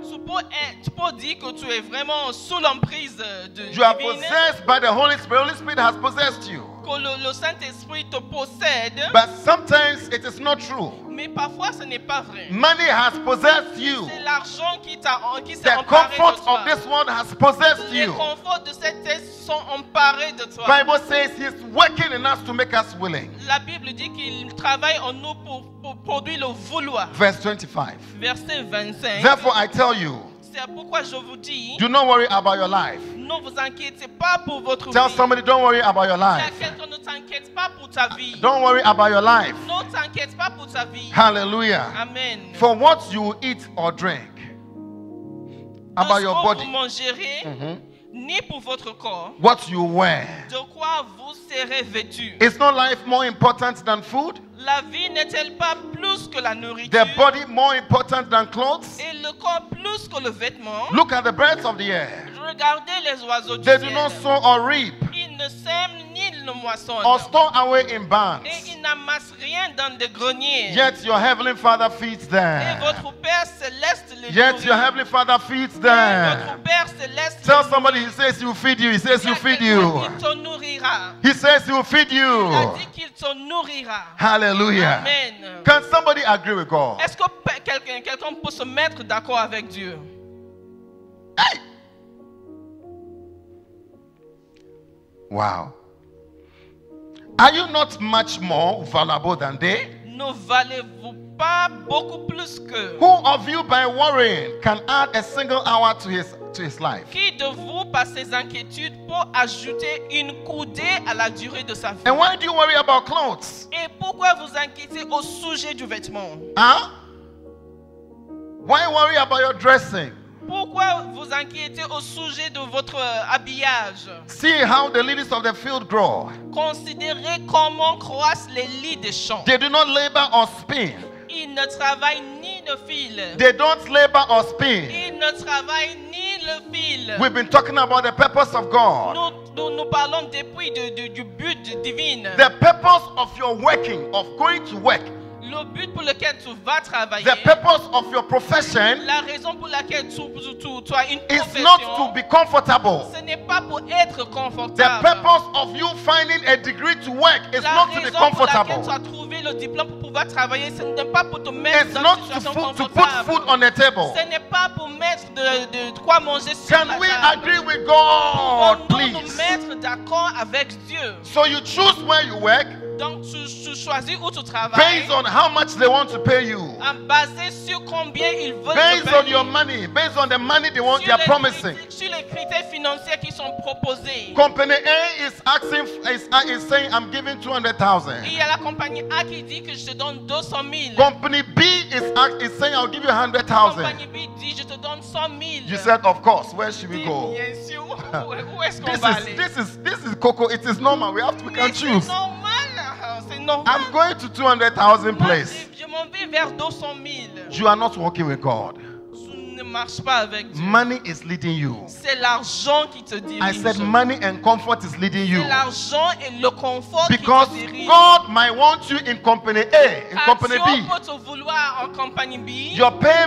[SPEAKER 2] Tu peux dire que tu es vraiment sous l'emprise de
[SPEAKER 1] You are
[SPEAKER 2] divine,
[SPEAKER 1] possessed by the Holy Spirit. Holy Spirit has possessed you.
[SPEAKER 2] que le Saint-Esprit te possède,
[SPEAKER 1] But sometimes it is not true.
[SPEAKER 2] mais parfois ce n'est pas vrai.
[SPEAKER 1] Money has possessed you.
[SPEAKER 2] C'est l'argent qui s'est
[SPEAKER 1] The
[SPEAKER 2] emparé
[SPEAKER 1] comfort
[SPEAKER 2] de toi.
[SPEAKER 1] of this world has possessed
[SPEAKER 2] Les
[SPEAKER 1] you.
[SPEAKER 2] conforts de cette terre sont emparés de toi.
[SPEAKER 1] Bible says He's working in us to make us willing.
[SPEAKER 2] La Bible dit qu'il travaille en nous pour produire le vouloir.
[SPEAKER 1] Verse 25.
[SPEAKER 2] Verset 25.
[SPEAKER 1] Therefore, I tell you,
[SPEAKER 2] C'est pourquoi je vous dis,
[SPEAKER 1] do not worry about your life.
[SPEAKER 2] ne vous inquiétez pas pour votre
[SPEAKER 1] Tell
[SPEAKER 2] vie.
[SPEAKER 1] somebody, don't worry about your
[SPEAKER 2] Si à
[SPEAKER 1] life.
[SPEAKER 2] quelqu'un, ne t'inquiète pas pour ta vie.
[SPEAKER 1] Don't worry about your life.
[SPEAKER 2] Ne t'inquiète pas pour ta vie.
[SPEAKER 1] Hallelujah.
[SPEAKER 2] Amen.
[SPEAKER 1] For what you will eat or drink. About
[SPEAKER 2] De ce
[SPEAKER 1] your
[SPEAKER 2] que
[SPEAKER 1] body.
[SPEAKER 2] vous mangerez,
[SPEAKER 1] Mhm.
[SPEAKER 2] ni pour votre corps,
[SPEAKER 1] What you wear.
[SPEAKER 2] de quoi vous serez vêtus.
[SPEAKER 1] Is not life more important than food?
[SPEAKER 2] La vie n'est-elle pas plus que la nourriture,
[SPEAKER 1] The body more important than clothes?
[SPEAKER 2] et le corps plus que le vêtement?
[SPEAKER 1] Look at the birds of the air.
[SPEAKER 2] Regardez les oiseaux du
[SPEAKER 1] They do
[SPEAKER 2] ciel.
[SPEAKER 1] not sow or reap
[SPEAKER 2] Ils ne sèment ni ne moissonnent.
[SPEAKER 1] or store away in barns.
[SPEAKER 2] Et ils n'amassent rien dans des greniers.
[SPEAKER 1] Yet your heavenly Father feeds
[SPEAKER 2] Et
[SPEAKER 1] them.
[SPEAKER 2] votre Père céleste les
[SPEAKER 1] Yet
[SPEAKER 2] nourrit.
[SPEAKER 1] your heavenly Father feeds
[SPEAKER 2] Et
[SPEAKER 1] them.
[SPEAKER 2] votre Père céleste
[SPEAKER 1] Tell
[SPEAKER 2] les
[SPEAKER 1] somebody,
[SPEAKER 2] nourrit.
[SPEAKER 1] He says He will feed you. He says He will feed
[SPEAKER 2] Il
[SPEAKER 1] you.
[SPEAKER 2] te nourrira.
[SPEAKER 1] He says He will feed
[SPEAKER 2] Il a
[SPEAKER 1] you.
[SPEAKER 2] dit qu'il te nourrira.
[SPEAKER 1] Hallelujah.
[SPEAKER 2] Amen.
[SPEAKER 1] Can somebody agree with God?
[SPEAKER 2] Est-ce que quelqu'un peut se mettre d'accord avec Dieu?
[SPEAKER 1] Hey! Wow. Are you not much more valuable than they?
[SPEAKER 2] Ne valez-vous pas beaucoup plus que?
[SPEAKER 1] Who of you by worrying can add a single hour to his life?
[SPEAKER 2] Qui de vous, par ses inquiétudes, peut ajouter une coudée à la durée de sa vie?
[SPEAKER 1] And why do you worry about clothes?
[SPEAKER 2] Et pourquoi vous inquiétez au sujet du vêtement?
[SPEAKER 1] Huh? Why worry about your dressing?
[SPEAKER 2] Pourquoi vous inquiétez au sujet de votre habillage?
[SPEAKER 1] See how the lilies of the field grow.
[SPEAKER 2] Considérez comment croissent les lits des champs.
[SPEAKER 1] They do not labor or spin.
[SPEAKER 2] Ils ne travaillent ni ne filent.
[SPEAKER 1] They don't labor or spin.
[SPEAKER 2] Ils ne travaillent ni le fil.
[SPEAKER 1] We've been talking about the purpose of God.
[SPEAKER 2] Nous parlons depuis du but divin.
[SPEAKER 1] The purpose of your working, of going to work.
[SPEAKER 2] Le but pour lequel tu vas travailler.
[SPEAKER 1] The purpose of your profession
[SPEAKER 2] La raison pour laquelle tu as une
[SPEAKER 1] is
[SPEAKER 2] profession.
[SPEAKER 1] not to be comfortable.
[SPEAKER 2] Ce n'est pas pour être
[SPEAKER 1] The
[SPEAKER 2] confortable.
[SPEAKER 1] purpose of you finding a degree to work is
[SPEAKER 2] La
[SPEAKER 1] not to be
[SPEAKER 2] raison pour laquelle
[SPEAKER 1] comfortable.
[SPEAKER 2] tu as trouvé le diplôme pour pouvoir travailler, ce n'est pas pour te mettre
[SPEAKER 1] It's
[SPEAKER 2] dans
[SPEAKER 1] not
[SPEAKER 2] une situation
[SPEAKER 1] to put
[SPEAKER 2] confortable.
[SPEAKER 1] food on the table.
[SPEAKER 2] Ce n'est pas pour mettre de quoi manger sur
[SPEAKER 1] Can
[SPEAKER 2] la
[SPEAKER 1] we
[SPEAKER 2] table.
[SPEAKER 1] agree with God,
[SPEAKER 2] Pouvons-nous nous
[SPEAKER 1] please?
[SPEAKER 2] mettre d'accord avec Dieu?
[SPEAKER 1] So you choose where you work
[SPEAKER 2] Donc tu choisis où tu travailles,
[SPEAKER 1] based on how much they want to pay you,
[SPEAKER 2] basé sur combien ils veulent te
[SPEAKER 1] based on
[SPEAKER 2] payer.
[SPEAKER 1] your money, based on the money they want, they are promising.
[SPEAKER 2] Sur les critères financiers qui sont proposés.
[SPEAKER 1] Company A is asking, is saying, I'm giving 200,000.
[SPEAKER 2] Il y a la compagnie A qui dit que je te donne 200 000.
[SPEAKER 1] Company B is saying, I'll give you 100,000.
[SPEAKER 2] Compagnie B dit je te donne 100 000.
[SPEAKER 1] You said, of course. Where should we
[SPEAKER 2] Dis,
[SPEAKER 1] go?
[SPEAKER 2] bien sûr, où est-ce qu'on va aller?
[SPEAKER 1] This is Coco. It is normal. We have to
[SPEAKER 2] Mais
[SPEAKER 1] choose.
[SPEAKER 2] c'est normal, c'est normal.
[SPEAKER 1] I'm going to 200,000
[SPEAKER 2] Moi,
[SPEAKER 1] place.
[SPEAKER 2] je m'en vais vers 200 000.
[SPEAKER 1] You are not working with God.
[SPEAKER 2] Tu ne marches pas avec Dieu.
[SPEAKER 1] Money is leading you.
[SPEAKER 2] C'est l'argent qui te dirige.
[SPEAKER 1] I said money and comfort is leading you.
[SPEAKER 2] C'est l'argent et le confort
[SPEAKER 1] Because
[SPEAKER 2] qui te dirige.
[SPEAKER 1] God might want you in company A, in company
[SPEAKER 2] Dieu
[SPEAKER 1] B.
[SPEAKER 2] peut te vouloir en compagnie B.
[SPEAKER 1] Your pay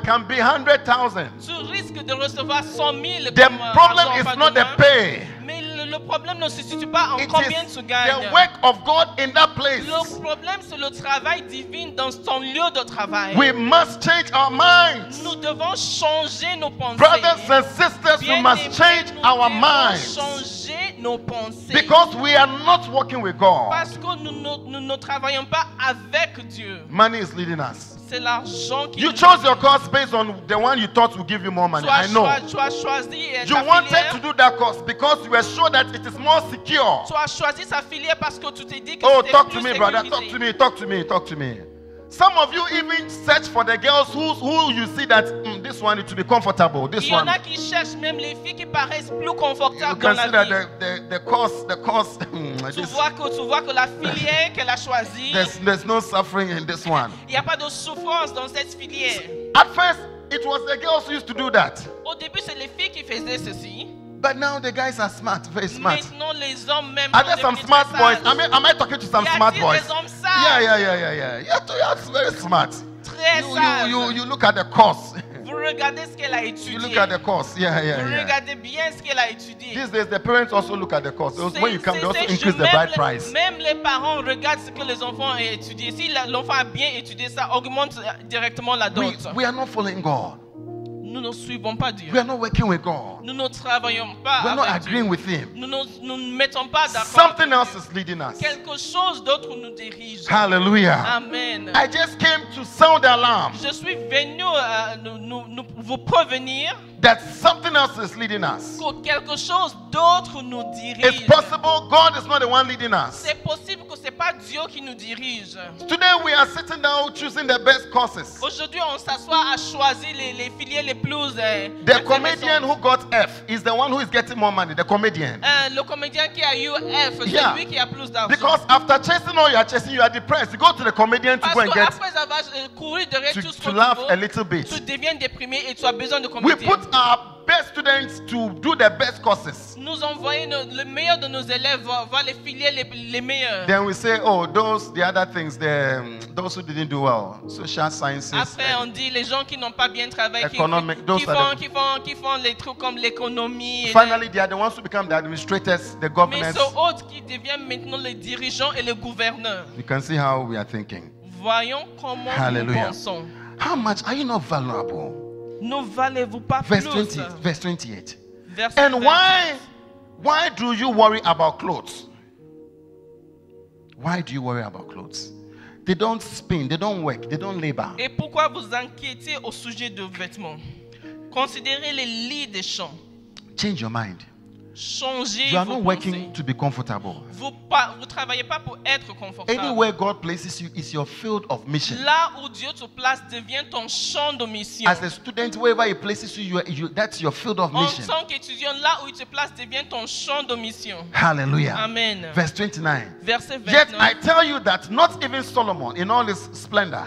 [SPEAKER 1] can be 100,000.
[SPEAKER 2] Tu risques de recevoir 100 000
[SPEAKER 1] The
[SPEAKER 2] comme
[SPEAKER 1] problem
[SPEAKER 2] argent
[SPEAKER 1] is
[SPEAKER 2] par
[SPEAKER 1] not the
[SPEAKER 2] demain.
[SPEAKER 1] pay.
[SPEAKER 2] Mais le problème ne se situe pas en
[SPEAKER 1] It
[SPEAKER 2] combien
[SPEAKER 1] is
[SPEAKER 2] tu gagnes.
[SPEAKER 1] the work of God in that place.
[SPEAKER 2] Le problème, c'est le travail divin dans ton lieu de travail.
[SPEAKER 1] We must change our minds.
[SPEAKER 2] Nous devons changer nos pensées.
[SPEAKER 1] Brothers and sisters, we must change
[SPEAKER 2] Bien-aimés,
[SPEAKER 1] our
[SPEAKER 2] nous devons
[SPEAKER 1] minds.
[SPEAKER 2] changer nos pensées.
[SPEAKER 1] Because we are not working with God.
[SPEAKER 2] Parce que nous ne travaillons pas avec Dieu.
[SPEAKER 1] Money is leading us.
[SPEAKER 2] C'est l'argent qui
[SPEAKER 1] You
[SPEAKER 2] nous
[SPEAKER 1] chose your course based on the one you thought would give you more money. I know.
[SPEAKER 2] Tu as choisi
[SPEAKER 1] You
[SPEAKER 2] ta
[SPEAKER 1] wanted
[SPEAKER 2] filière.
[SPEAKER 1] to do that course because you were sure that it is more secure.
[SPEAKER 2] Tu as choisi sa filière parce que tu t'es dit que
[SPEAKER 1] Oh,
[SPEAKER 2] c'était
[SPEAKER 1] talk
[SPEAKER 2] plus
[SPEAKER 1] to me, brother.
[SPEAKER 2] sécurisé.
[SPEAKER 1] Talk to me. Some of you even search for the girls who you see that this one to be comfortable. This
[SPEAKER 2] Il y en
[SPEAKER 1] one.
[SPEAKER 2] a qui cherchent même les filles qui paraissent plus
[SPEAKER 1] You
[SPEAKER 2] confortables dans
[SPEAKER 1] can
[SPEAKER 2] la
[SPEAKER 1] see that
[SPEAKER 2] vie.
[SPEAKER 1] the course,
[SPEAKER 2] Tu
[SPEAKER 1] this,
[SPEAKER 2] vois que la filière qu'elle a choisie,
[SPEAKER 1] there's no suffering in this one.
[SPEAKER 2] il n'y a pas de souffrance dans cette filière.
[SPEAKER 1] At first, it was the girls who used to do that.
[SPEAKER 2] Au début, c'est les filles qui faisaient ceci.
[SPEAKER 1] But now the guys are smart, very smart.
[SPEAKER 2] Maintenant, les hommes même
[SPEAKER 1] Are
[SPEAKER 2] sont
[SPEAKER 1] there some
[SPEAKER 2] devenus
[SPEAKER 1] smart
[SPEAKER 2] très
[SPEAKER 1] boys?
[SPEAKER 2] sages.
[SPEAKER 1] Am I talking to some
[SPEAKER 2] Y a-t-il
[SPEAKER 1] smart boys?
[SPEAKER 2] des hommes sages?
[SPEAKER 1] Yeah. You're very smart.
[SPEAKER 2] Très sages.
[SPEAKER 1] You look at the course.
[SPEAKER 2] Vous regardez ce qu'elle a
[SPEAKER 1] You
[SPEAKER 2] étudié.
[SPEAKER 1] look at the course.
[SPEAKER 2] Vous
[SPEAKER 1] Yeah.
[SPEAKER 2] regardez bien ce qu'elle a étudié.
[SPEAKER 1] These days, the parents also look at the course.
[SPEAKER 2] C'est-
[SPEAKER 1] When you come, they also
[SPEAKER 2] c'est-
[SPEAKER 1] increase the
[SPEAKER 2] même
[SPEAKER 1] bride
[SPEAKER 2] les-
[SPEAKER 1] price.
[SPEAKER 2] Même les parents regardent ce que les enfants ont étudié. Si l'enfant a bien étudié, ça augmente directement la dot.
[SPEAKER 1] We are not following God.
[SPEAKER 2] Nous ne suivons pas Dieu.
[SPEAKER 1] We are not working with God.
[SPEAKER 2] Nous ne travaillons pas
[SPEAKER 1] We're not
[SPEAKER 2] avec
[SPEAKER 1] agreeing
[SPEAKER 2] Dieu.
[SPEAKER 1] with Him.
[SPEAKER 2] Nous ne mettons pas d'accord.
[SPEAKER 1] Something
[SPEAKER 2] avec
[SPEAKER 1] else
[SPEAKER 2] Dieu.
[SPEAKER 1] is leading us.
[SPEAKER 2] Quelque chose d'autre nous dirige.
[SPEAKER 1] Hallelujah.
[SPEAKER 2] Amen.
[SPEAKER 1] I just came to sound the alarm
[SPEAKER 2] Je suis venu vous prévenir
[SPEAKER 1] that something else is leading us.
[SPEAKER 2] que quelque chose d'autre nous
[SPEAKER 1] It's
[SPEAKER 2] dirige.
[SPEAKER 1] possible God is not the one leading us.
[SPEAKER 2] C'est possible que ce n'est pas Dieu qui nous dirige.
[SPEAKER 1] Today we are sitting down choosing the best courses.
[SPEAKER 2] Aujourd'hui, on s'assoit à choisir les filières les plus
[SPEAKER 1] The comedian who got F is the one who is getting more money. The comedian.
[SPEAKER 2] Le comédien qui a eu F, c'est
[SPEAKER 1] Yeah.
[SPEAKER 2] lui qui a plus d'argent.
[SPEAKER 1] Because after chasing all you are chasing, you are depressed. You go to the comedian to
[SPEAKER 2] Parce
[SPEAKER 1] go and get
[SPEAKER 2] qu'après avoir couru derrière tout ce que
[SPEAKER 1] to
[SPEAKER 2] tu
[SPEAKER 1] laugh
[SPEAKER 2] veux,
[SPEAKER 1] a little bit.
[SPEAKER 2] tu deviens déprimé et tu as besoin de
[SPEAKER 1] We
[SPEAKER 2] comédien.
[SPEAKER 1] put our best students to do the best courses.
[SPEAKER 2] Nous envoyons le meilleur de nos élèves voir les filières les meilleures.
[SPEAKER 1] Then we say, oh, the other things, those who didn't do well, social sciences.
[SPEAKER 2] Après, on dit les gens qui n'ont pas bien travaillé,
[SPEAKER 1] Economic, those are
[SPEAKER 2] qui font les trucs comme l'économie.
[SPEAKER 1] Finally, they are the ones who become the administrators, the
[SPEAKER 2] Mais
[SPEAKER 1] governors.
[SPEAKER 2] ceux autres qui deviennent maintenant les dirigeants et les gouverneurs.
[SPEAKER 1] You can see how we are thinking.
[SPEAKER 2] Voyons comment
[SPEAKER 1] Hallelujah.
[SPEAKER 2] nous pensons.
[SPEAKER 1] How much are you not vulnerable?
[SPEAKER 2] Ne valez-vous pas
[SPEAKER 1] Verse
[SPEAKER 2] plus?
[SPEAKER 1] 20, verse 28.
[SPEAKER 2] Verset
[SPEAKER 1] And
[SPEAKER 2] 28.
[SPEAKER 1] why do you worry about clothes? Why do you worry about clothes? They don't spin, they don't work, they don't labor.
[SPEAKER 2] Et pourquoi vous inquiétez au sujet de vêtements? Considérez les lits des champs.
[SPEAKER 1] Change your mind.
[SPEAKER 2] Changez
[SPEAKER 1] You are
[SPEAKER 2] vos
[SPEAKER 1] not
[SPEAKER 2] pensées.
[SPEAKER 1] working to be comfortable.
[SPEAKER 2] Vous ne travaillez pas pour être confortable.
[SPEAKER 1] Anywhere God places you is your field of mission.
[SPEAKER 2] Là où Dieu te place devient ton champ de mission.
[SPEAKER 1] As a student, wherever He places you, that's your field of
[SPEAKER 2] En
[SPEAKER 1] mission.
[SPEAKER 2] tant qu'étudiant, là où il te place devient ton champ de mission.
[SPEAKER 1] Hallelujah.
[SPEAKER 2] Amen.
[SPEAKER 1] Verse 29.
[SPEAKER 2] Verset
[SPEAKER 1] Yet
[SPEAKER 2] 29.
[SPEAKER 1] I tell you that not even Solomon, in all his splendor,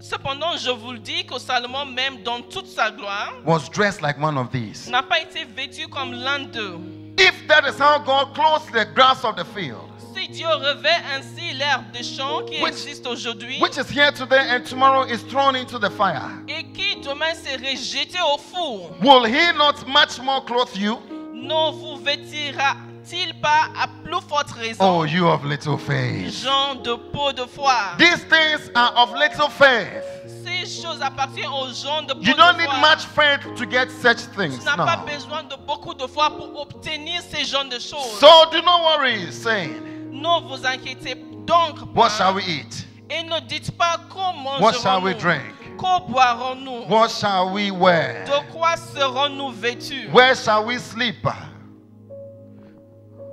[SPEAKER 2] Cependant, je vous le dis que Salomon, même dans toute sa gloire,
[SPEAKER 1] was dressed like one of these.
[SPEAKER 2] n'a pas été vêtu comme l'un d'eux.
[SPEAKER 1] If that is how God clothes the grass of the field,
[SPEAKER 2] Si Dieu revêt ainsi l'herbe des champs qui
[SPEAKER 1] Which-
[SPEAKER 2] existe aujourd'hui
[SPEAKER 1] which is here today and tomorrow is thrown into the fire,
[SPEAKER 2] et qui demain serait jeté au four,
[SPEAKER 1] will He not much more clothe you?
[SPEAKER 2] ne vous vêtira-t-il pas à plus forte raison,
[SPEAKER 1] Oh, you of little faith.
[SPEAKER 2] gens de peau de foi?
[SPEAKER 1] These things are of little faith.
[SPEAKER 2] Ces choses appartiennent aux gens de peau
[SPEAKER 1] You
[SPEAKER 2] de
[SPEAKER 1] don't need
[SPEAKER 2] foi.
[SPEAKER 1] much faith to get such things.
[SPEAKER 2] Tu n'as pas
[SPEAKER 1] No.
[SPEAKER 2] besoin de beaucoup de foi pour obtenir ces genres de choses.
[SPEAKER 1] So do not worry, saying,
[SPEAKER 2] Ne vous inquiétez donc
[SPEAKER 1] what
[SPEAKER 2] pas
[SPEAKER 1] shall we eat?
[SPEAKER 2] et ne dites pas comment
[SPEAKER 1] What shall we
[SPEAKER 2] mangerons-nous,
[SPEAKER 1] drink?
[SPEAKER 2] que boirons-nous,
[SPEAKER 1] What shall we wear?
[SPEAKER 2] de quoi serons-nous vêtus.
[SPEAKER 1] Where shall we sleep?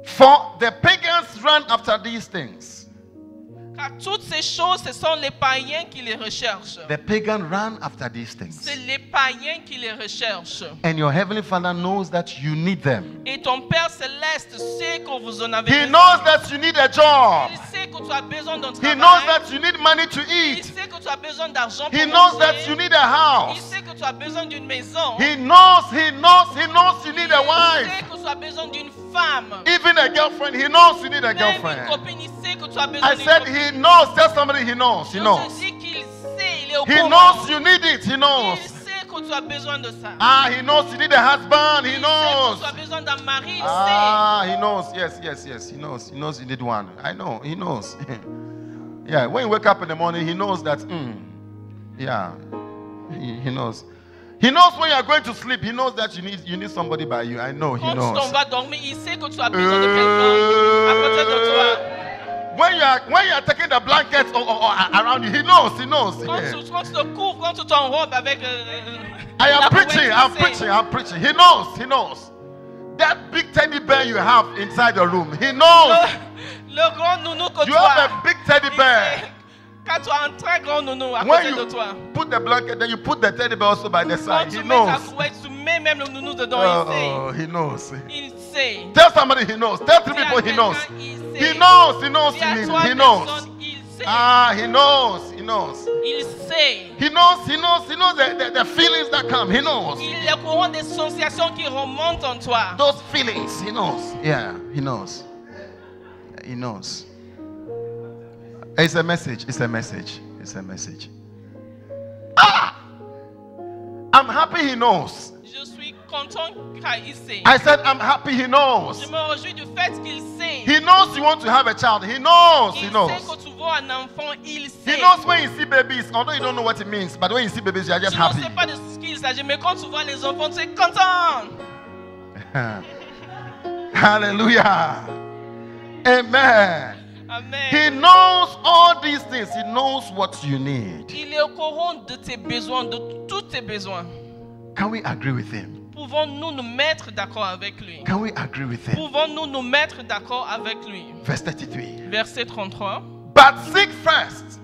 [SPEAKER 1] For the pagans run after these things.
[SPEAKER 2] Car toutes ces choses, ce sont les païens qui les recherchent.
[SPEAKER 1] The pagan run after these things.
[SPEAKER 2] C'est les païens qui les recherchent.
[SPEAKER 1] And your heavenly Father knows that you need them.
[SPEAKER 2] Et ton Père Céleste sait que vous en avez
[SPEAKER 1] He
[SPEAKER 2] besoin.
[SPEAKER 1] knows that you need a job.
[SPEAKER 2] Il sait que tu as besoin d'un
[SPEAKER 1] He
[SPEAKER 2] travail.
[SPEAKER 1] knows that you need money to
[SPEAKER 2] Il
[SPEAKER 1] eat.
[SPEAKER 2] sait que tu as besoin d'argent pour
[SPEAKER 1] He knows that
[SPEAKER 2] manger.
[SPEAKER 1] you need a
[SPEAKER 2] Il
[SPEAKER 1] house.
[SPEAKER 2] sait que tu as besoin d'une maison.
[SPEAKER 1] He knows you need a
[SPEAKER 2] Il
[SPEAKER 1] wife.
[SPEAKER 2] sait que tu as besoin d'une femme.
[SPEAKER 1] Even a girlfriend, he knows you need a
[SPEAKER 2] Même une
[SPEAKER 1] girlfriend.
[SPEAKER 2] copine, il sait que tu as besoin
[SPEAKER 1] I
[SPEAKER 2] d'une
[SPEAKER 1] said
[SPEAKER 2] copine.
[SPEAKER 1] he knows. Tell somebody he knows. He
[SPEAKER 2] Je
[SPEAKER 1] knows.
[SPEAKER 2] te dis qu'il sait, il est au
[SPEAKER 1] He
[SPEAKER 2] courant.
[SPEAKER 1] knows you need it. He
[SPEAKER 2] Il
[SPEAKER 1] knows.
[SPEAKER 2] sait que tu as besoin de ça.
[SPEAKER 1] Ah, he knows you need a husband. He
[SPEAKER 2] Il sait
[SPEAKER 1] knows.
[SPEAKER 2] que tu as besoin d'un mari, il
[SPEAKER 1] Ah, he knows. Yes. He knows. He knows you need one. I know. He knows. Yeah. When you wake up in the morning, he knows that. Yeah. He knows. He knows when you are going to sleep. He knows that you need somebody by you. I know.
[SPEAKER 2] sait.
[SPEAKER 1] He
[SPEAKER 2] Quand tu t'en
[SPEAKER 1] knows.
[SPEAKER 2] vas dormir, il sait que tu as besoin de quelqu'un à côté de toi.
[SPEAKER 1] When you are taking the blanket or around you, he knows. He knows.
[SPEAKER 2] Quand
[SPEAKER 1] Yeah.
[SPEAKER 2] tu te couvres, quand tu t'enrobes avec
[SPEAKER 1] I
[SPEAKER 2] la
[SPEAKER 1] am
[SPEAKER 2] couette,
[SPEAKER 1] preaching.
[SPEAKER 2] il
[SPEAKER 1] I'm
[SPEAKER 2] sait.
[SPEAKER 1] preaching. I'm preaching. He knows. He knows. That big teddy bear you have inside the room. He knows.
[SPEAKER 2] Le grand nounou que
[SPEAKER 1] You
[SPEAKER 2] tu
[SPEAKER 1] have
[SPEAKER 2] as.
[SPEAKER 1] a big teddy
[SPEAKER 2] Il
[SPEAKER 1] bear.
[SPEAKER 2] sait. Quand tu as un très grand nounou à
[SPEAKER 1] When
[SPEAKER 2] côté de
[SPEAKER 1] you
[SPEAKER 2] toi,
[SPEAKER 1] put the blanket, then you put the teddy bear also by the
[SPEAKER 2] quand
[SPEAKER 1] side.
[SPEAKER 2] tu
[SPEAKER 1] He
[SPEAKER 2] mets ta
[SPEAKER 1] knows.
[SPEAKER 2] couette, tu mets même le nounou dedans,
[SPEAKER 1] Oh, he knows.
[SPEAKER 2] il sait.
[SPEAKER 1] Tell somebody he knows. Tell three
[SPEAKER 2] Dis à
[SPEAKER 1] people he knows.
[SPEAKER 2] quelqu'un, il
[SPEAKER 1] He
[SPEAKER 2] sait.
[SPEAKER 1] knows. He knows.
[SPEAKER 2] Dis à toi,
[SPEAKER 1] He knows.
[SPEAKER 2] personne, il sait.
[SPEAKER 1] Ah, he knows. He knows.
[SPEAKER 2] Il sait.
[SPEAKER 1] He knows. He knows. He knows the feelings that come. He knows.
[SPEAKER 2] Il est au courant des sensations qui remontent en toi.
[SPEAKER 1] Those feelings. He knows. Yeah, he knows. He knows. It's a message. It's a message. It's a message. Ah! I'm happy he knows.
[SPEAKER 2] Je suis content qu'il sait.
[SPEAKER 1] I said I'm happy he knows.
[SPEAKER 2] Je me réjouis du fait qu'il sait.
[SPEAKER 1] He knows you want to have a child. He knows. He
[SPEAKER 2] Il
[SPEAKER 1] knows.
[SPEAKER 2] sait que tu veux un enfant, il sait.
[SPEAKER 1] He knows when you see babies, although you don't know what it means, but when you see babies, you are just
[SPEAKER 2] Tu ne
[SPEAKER 1] happy.
[SPEAKER 2] sais pas de ce qu'il s'agit, mais quand tu vois les enfants, tu es content.
[SPEAKER 1] Hallelujah. Amen.
[SPEAKER 2] Amen.
[SPEAKER 1] He knows all these things. He knows what you need.
[SPEAKER 2] Il est au courant de tes besoins, de tous tes besoins.
[SPEAKER 1] Can we agree with him?
[SPEAKER 2] Pouvons-nous nous mettre d'accord avec lui?
[SPEAKER 1] Can we agree with him?
[SPEAKER 2] Pouvons-nous nous mettre d'accord avec lui?
[SPEAKER 1] Verse 33.
[SPEAKER 2] Verset 33.
[SPEAKER 1] But seek first.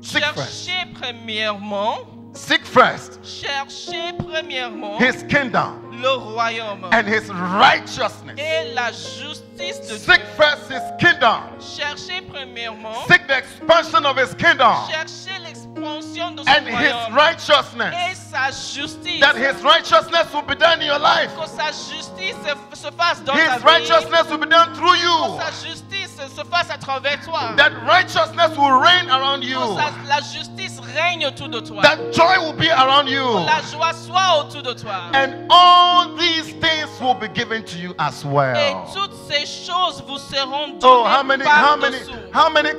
[SPEAKER 1] Seek first.
[SPEAKER 2] Cherchez premièrement,
[SPEAKER 1] Seek first
[SPEAKER 2] cherchez premièrement
[SPEAKER 1] his kingdom
[SPEAKER 2] le royaume
[SPEAKER 1] and his righteousness.
[SPEAKER 2] et la justice de Dieu.
[SPEAKER 1] Seek first his kingdom.
[SPEAKER 2] Cherchez premièrement,
[SPEAKER 1] Seek the expansion of his kingdom
[SPEAKER 2] cherchez l'expansion de
[SPEAKER 1] and
[SPEAKER 2] son
[SPEAKER 1] his
[SPEAKER 2] royaume et
[SPEAKER 1] righteousness.
[SPEAKER 2] sa justice.
[SPEAKER 1] That his righteousness will be done in your life.
[SPEAKER 2] Que sa justice se fasse dans ta
[SPEAKER 1] His
[SPEAKER 2] vie.
[SPEAKER 1] righteousness will be done through
[SPEAKER 2] Que
[SPEAKER 1] you.
[SPEAKER 2] sa justice se fasse à travers toi.
[SPEAKER 1] That righteousness will reign around you.
[SPEAKER 2] Que la justice règne autour de toi.
[SPEAKER 1] That joy will be around you.
[SPEAKER 2] Que la joie soit autour de toi.
[SPEAKER 1] And all these things will be given to you as
[SPEAKER 2] Et
[SPEAKER 1] well.
[SPEAKER 2] toutes ces choses vous seront
[SPEAKER 1] Oh,
[SPEAKER 2] données par-dessous.
[SPEAKER 1] how many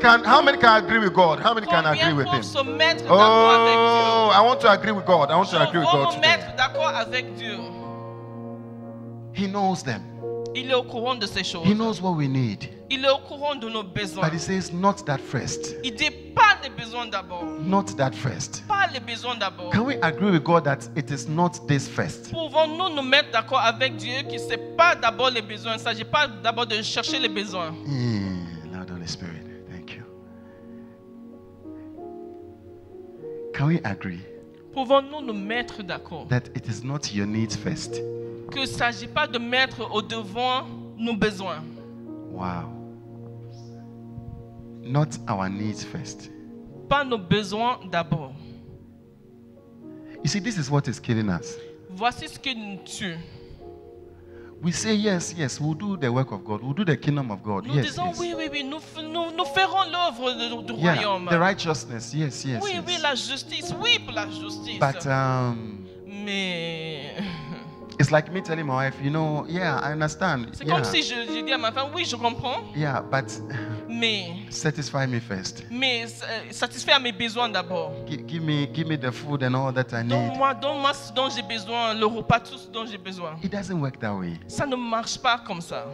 [SPEAKER 1] can agree with God? How many can agree
[SPEAKER 2] Combien
[SPEAKER 1] with
[SPEAKER 2] peuvent
[SPEAKER 1] him?
[SPEAKER 2] se mettre d'accord avec
[SPEAKER 1] Oh,
[SPEAKER 2] Dieu?
[SPEAKER 1] I want to agree with God. I want to
[SPEAKER 2] Je
[SPEAKER 1] agree with
[SPEAKER 2] veux
[SPEAKER 1] God
[SPEAKER 2] me
[SPEAKER 1] today.
[SPEAKER 2] mettre d'accord avec Dieu.
[SPEAKER 1] He knows them.
[SPEAKER 2] Il est au courant de ces choses.
[SPEAKER 1] He knows what we need.
[SPEAKER 2] Il est au courant de nos besoins.
[SPEAKER 1] But he says, not that first.
[SPEAKER 2] Il dit pas les besoins d'abord.
[SPEAKER 1] Not that first.
[SPEAKER 2] Pas les besoins d'abord.
[SPEAKER 1] Can we agree with God that it is not this first?
[SPEAKER 2] Pouvons-nous nous mettre d'accord avec Dieu que ce n'est pas d'abord les besoins. Il ne s'agit pas d'abord de chercher les besoins.
[SPEAKER 1] Lord Holy Spirit, thank you. Can we agree
[SPEAKER 2] Pouvons-nous nous mettre d'accord
[SPEAKER 1] that it is not your needs first?
[SPEAKER 2] qu'il ne s'agit pas de mettre au devant nos besoins.
[SPEAKER 1] Wow. Not our needs first.
[SPEAKER 2] Pas nos besoins d'abord.
[SPEAKER 1] You see, this is what is killing us.
[SPEAKER 2] Voici ce qui nous tue.
[SPEAKER 1] We say, yes, we'll do the work of God. We'll do the kingdom of God.
[SPEAKER 2] Nous
[SPEAKER 1] Yes,
[SPEAKER 2] disons
[SPEAKER 1] yes.
[SPEAKER 2] oui, nous ferons l'œuvre du
[SPEAKER 1] Yeah,
[SPEAKER 2] royaume.
[SPEAKER 1] the righteousness. Yes, yes,
[SPEAKER 2] Oui,
[SPEAKER 1] yes.
[SPEAKER 2] la justice. Oui, pour la justice.
[SPEAKER 1] But
[SPEAKER 2] Mais
[SPEAKER 1] it's like me telling my wife, yeah, I understand.
[SPEAKER 2] c'est
[SPEAKER 1] Yeah,
[SPEAKER 2] comme si je dis à ma femme, oui, je comprends,
[SPEAKER 1] yeah, but
[SPEAKER 2] mais
[SPEAKER 1] satisfy me first.
[SPEAKER 2] satisfaire mes besoins d'abord.
[SPEAKER 1] Give me the food and all that I need.
[SPEAKER 2] Donne-moi ce dont j'ai besoin, le repas, tout ce dont j'ai besoin.
[SPEAKER 1] It doesn't work that way.
[SPEAKER 2] Ça ne marche pas comme ça.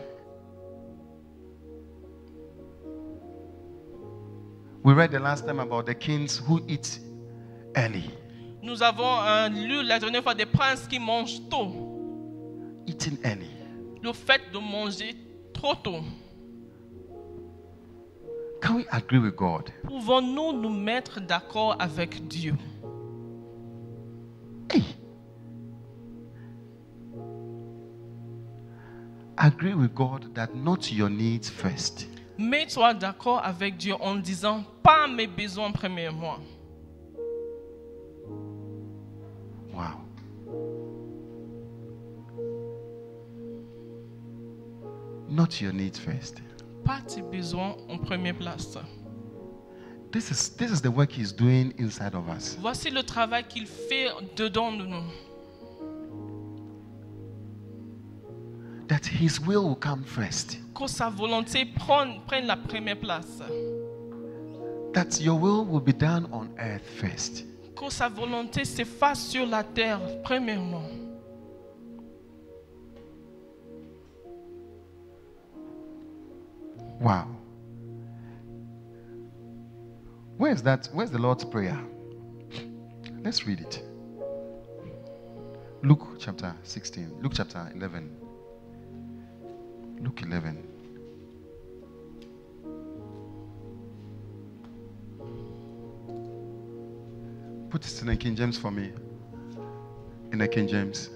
[SPEAKER 1] We read the last time about the kings who eat early.
[SPEAKER 2] Nous avons lu la dernière fois des princes qui mangent tôt.
[SPEAKER 1] Eating early.
[SPEAKER 2] Le fait de manger trop tôt.
[SPEAKER 1] Can we agree with God?
[SPEAKER 2] Pouvons-nous nous mettre d'accord avec Dieu?
[SPEAKER 1] Hey. Agree with God that not your needs first.
[SPEAKER 2] Mets-toi d'accord avec Dieu en disant pas mes besoins premièrement.
[SPEAKER 1] Wow. Not your needs first.
[SPEAKER 2] Pas tes besoins en première place.
[SPEAKER 1] This is the work he's doing inside of us.
[SPEAKER 2] Voici le travail qu'il fait dedans de nous.
[SPEAKER 1] That his will come first.
[SPEAKER 2] Que sa volonté prenne la première place.
[SPEAKER 1] That your will be done on earth first.
[SPEAKER 2] Que sa volonté se fasse sur la terre premièrement.
[SPEAKER 1] Wow. Where's the Lord's Prayer? Let's read it. Luke chapter 16. Luke chapter 11. Luke 11. Put it in the King James for me. In the King James.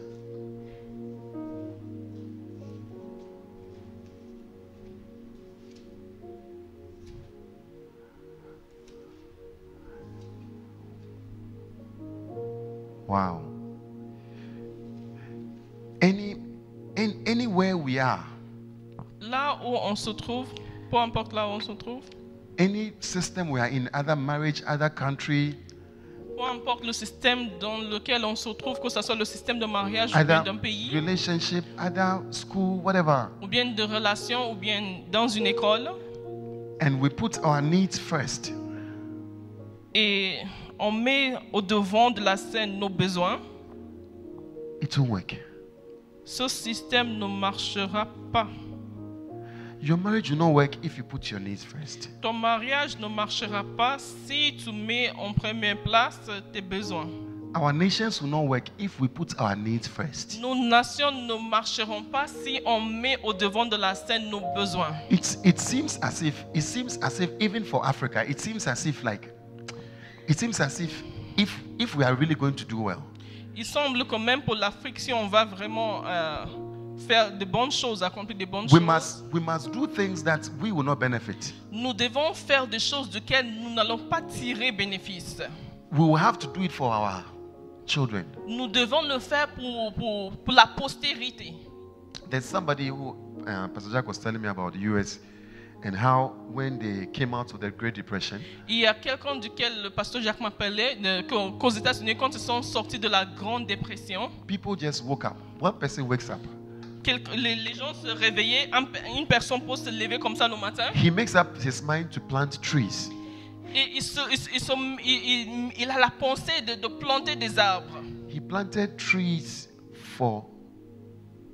[SPEAKER 1] Wow. Anywhere we are,
[SPEAKER 2] Là où on se trouve, peu importe là où on se trouve,
[SPEAKER 1] any system we are in, other marriage, other country,
[SPEAKER 2] peu importe le système dans lequel on se trouve, que ce soit le système de mariage ou bien
[SPEAKER 1] other
[SPEAKER 2] d'un pays,
[SPEAKER 1] relationship, other school, whatever,
[SPEAKER 2] ou bien de relation, ou bien dans une école,
[SPEAKER 1] and we put our needs first,
[SPEAKER 2] et on met au devant de la scène nos besoins,
[SPEAKER 1] it won't work.
[SPEAKER 2] ce système ne marchera pas.
[SPEAKER 1] Your marriage will not work if you put your needs first.
[SPEAKER 2] Ton mariage ne marchera pas si tu mets en première place tes besoins.
[SPEAKER 1] Our nations will not work if we put our needs first.
[SPEAKER 2] Nos nations ne marcheront pas si on met au devant de la scène nos besoins.
[SPEAKER 1] It seems as if even for Africa, it seems as if if we are really going to do well,
[SPEAKER 2] Il semble que même pour l'Afrique, si on va vraiment faire de bonnes choses, accomplir de bonnes
[SPEAKER 1] we
[SPEAKER 2] choses,
[SPEAKER 1] must do things that we will not benefit.
[SPEAKER 2] nous devons faire des choses desquelles nous n'allons pas tirer bénéfice.
[SPEAKER 1] We will have to do it for our children.
[SPEAKER 2] Nous devons le faire pour la postérité.
[SPEAKER 1] There's somebody who Pastor Jack was telling me about the US and how when they came out of the Great Depression,
[SPEAKER 2] Il y a quelqu'un duquel le pasteur Jacques m'appelait, qu'aux États-Unis, quand ils sont sortis de la Grande Dépression,
[SPEAKER 1] people just woke up. One person wakes up.
[SPEAKER 2] les gens se réveillaient, une personne peut se lever comme ça le matin,
[SPEAKER 1] He makes up his mind to plant trees.
[SPEAKER 2] et il a la pensée de planter des arbres.
[SPEAKER 1] He planted trees for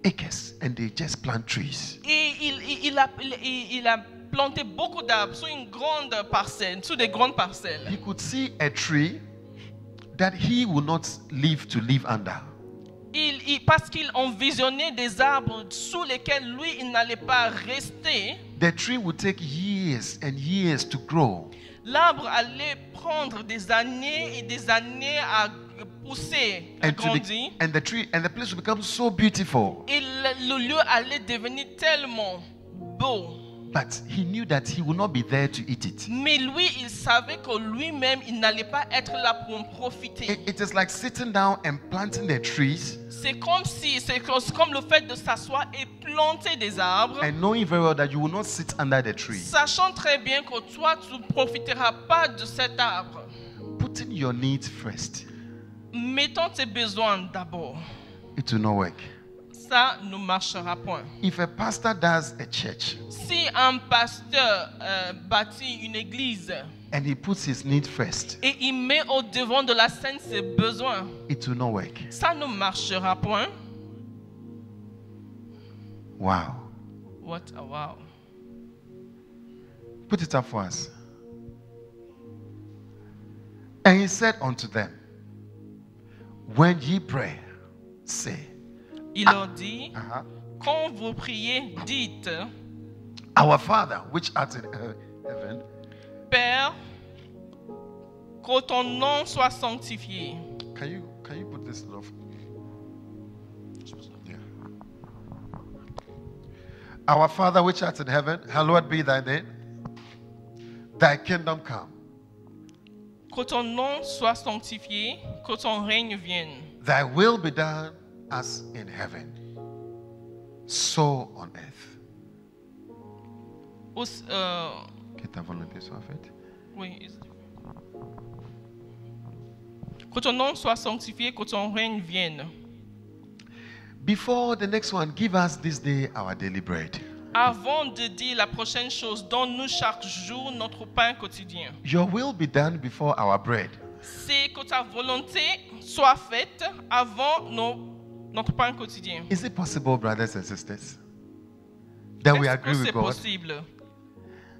[SPEAKER 1] acres and they just plant trees.
[SPEAKER 2] Et il a planté beaucoup d'arbres sur une grande parcelle, sur des grandes parcelles.
[SPEAKER 1] He could see a tree that he would not live to live under.
[SPEAKER 2] Parce qu'il envisionnait des arbres sous lesquels lui, il n'allait pas rester.
[SPEAKER 1] The tree would take years and years to grow.
[SPEAKER 2] L'arbre allait prendre des années et des années à pousser, à grandir.
[SPEAKER 1] And the place would become so beautiful.
[SPEAKER 2] Et le lieu allait devenir tellement beau.
[SPEAKER 1] But he knew that he would not be there to eat it.
[SPEAKER 2] Mais lui, il savait que lui-même, il n'allait pas être là pour en profiter.
[SPEAKER 1] It is like sitting down and planting the trees
[SPEAKER 2] C'est comme le fait de s'asseoir et planter des arbres,
[SPEAKER 1] and knowing very well that you will not sit under the tree.
[SPEAKER 2] sachant très bien que toi, tu ne profiteras pas de cet arbre.
[SPEAKER 1] Putting your needs first,
[SPEAKER 2] Mettons tes besoins d'abord.
[SPEAKER 1] it will not work.
[SPEAKER 2] Ça ne marchera point.
[SPEAKER 1] If a pastor does a church
[SPEAKER 2] Si un pasteur bâtit une église
[SPEAKER 1] and he puts his need first,
[SPEAKER 2] et il met au devant de la scène ses besoins,
[SPEAKER 1] it will not work.
[SPEAKER 2] ça ne marchera point.
[SPEAKER 1] Wow.
[SPEAKER 2] What a wow.
[SPEAKER 1] Put it up for us. And he said unto them, when ye pray, say,
[SPEAKER 2] Il leur dit,
[SPEAKER 1] uh-huh,
[SPEAKER 2] quand vous priez, dites,
[SPEAKER 1] Our Father, which art in heaven.
[SPEAKER 2] Père, que ton nom soit sanctifié.
[SPEAKER 1] Can you put this love? Yeah. Our Father, which art in heaven, hallowed be thy name. Thy kingdom come.
[SPEAKER 2] Que ton nom soit sanctifié, que ton règne vienne.
[SPEAKER 1] Thy will be done as in heaven, so on earth. Que ta volonté soit faite.
[SPEAKER 2] Oui. Que ton nom soit sanctifié, que ton règne vienne.
[SPEAKER 1] Before the next one, give us this day our daily bread.
[SPEAKER 2] Avant de dire la prochaine chose, donne-nous chaque jour notre pain quotidien.
[SPEAKER 1] Your will be done before our bread.
[SPEAKER 2] C'est que ta volonté soit faite avant notre pain quotidien.
[SPEAKER 1] Is it possible, brothers and sisters, that we agree with
[SPEAKER 2] c'est
[SPEAKER 1] God
[SPEAKER 2] possible?